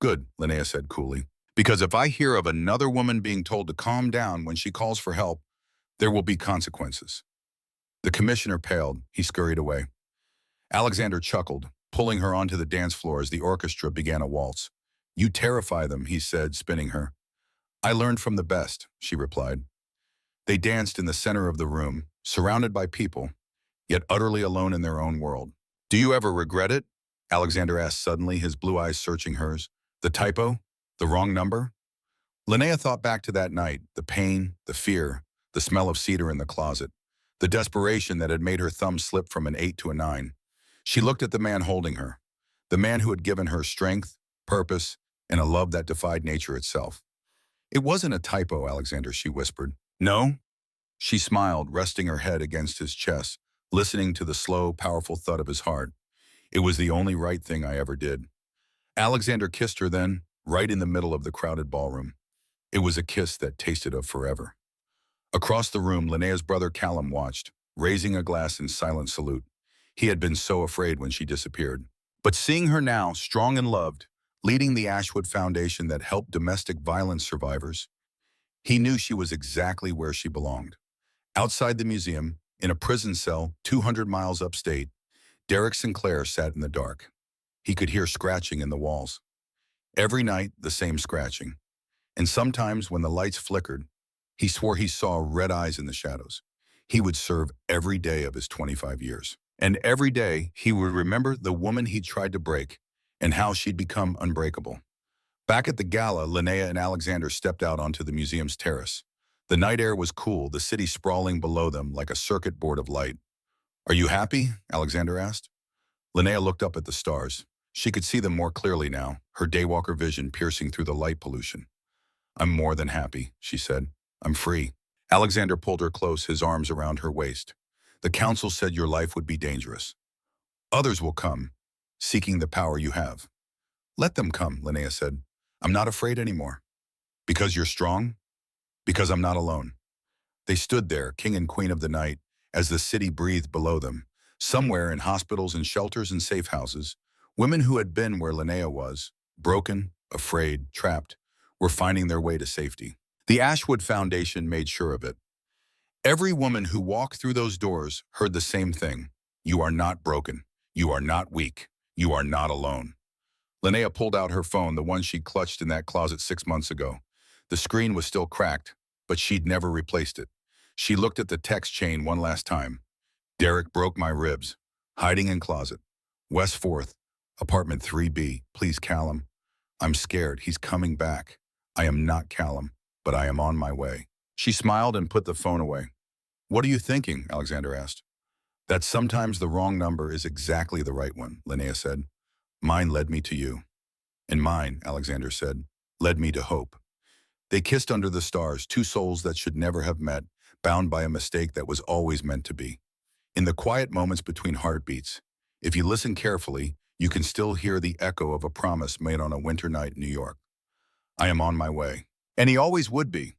Good, Linnea said coolly. Because if I hear of another woman being told to calm down when she calls for help, there will be consequences. The commissioner paled. He scurried away. Alexander chuckled, pulling her onto the dance floor as the orchestra began a waltz. You terrify them, he said, spinning her. I learned from the best, she replied. They danced in the center of the room, surrounded by people, yet utterly alone in their own world. Do you ever regret it? Alexander asked suddenly, his blue eyes searching hers. The typo? The wrong number? Linnea thought back to that night, the pain, the fear, the smell of cedar in the closet, the desperation that had made her thumb slip from an 8 to a 9. She looked at the man holding her, the man who had given her strength, purpose, and a love that defied nature itself. It wasn't a typo, Alexander, she whispered. No? She smiled, resting her head against his chest, listening to the slow, powerful thud of his heart. It was the only right thing I ever did. Alexander kissed her then, right in the middle of the crowded ballroom. It was a kiss that tasted of forever. Across the room, Linnea's brother Callum watched, raising a glass in silent salute. He had been so afraid when she disappeared. But seeing her now, strong and loved, leading the Ashwood Foundation that helped domestic violence survivors, he knew she was exactly where she belonged. Outside the museum, in a prison cell 200 miles upstate, Derek Sinclair sat in the dark. He could hear scratching in the walls. Every night, the same scratching. And sometimes, when the lights flickered, he swore he saw red eyes in the shadows. He would serve every day of his 25 years. And every day, he would remember the woman he tried to break and how she'd become unbreakable. Back at the gala, Linnea and Alexander stepped out onto the museum's terrace. The night air was cool, the city sprawling below them like a circuit board of light. Are you happy? Alexander asked. Linnea looked up at the stars. She could see them more clearly now, her daywalker vision piercing through the light pollution. I'm more than happy, she said. I'm free. Alexander pulled her close, his arms around her waist. The council said your life would be dangerous. Others will come, seeking the power you have. Let them come, Linnea said. I'm not afraid anymore. Because you're strong? Because I'm not alone. They stood there, king and queen of the night, as the city breathed below them. Somewhere in hospitals and shelters and safe houses, women who had been where Linnea was, broken, afraid, trapped, were finding their way to safety. The Ashwood Foundation made sure of it. Every woman who walked through those doors heard the same thing. You are not broken. You are not weak. You are not alone. Linnea pulled out her phone, the one she'd clutched in that closet 6 months ago. The screen was still cracked, but she'd never replaced it. She looked at the text chain one last time. Derek broke my ribs. Hiding in closet. West 4th, apartment 3B. Please, Callum. I'm scared. He's coming back. I am not Callum, but I am on my way. She smiled and put the phone away. What are you thinking? Alexander asked. That sometimes the wrong number is exactly the right one, Linnea said. Mine led me to you. And mine, Alexander said, led me to hope. They kissed under the stars, two souls that should never have met, bound by a mistake that was always meant to be. In the quiet moments between heartbeats, if you listen carefully, you can still hear the echo of a promise made on a winter night in New York. I am on my way. And he always would be.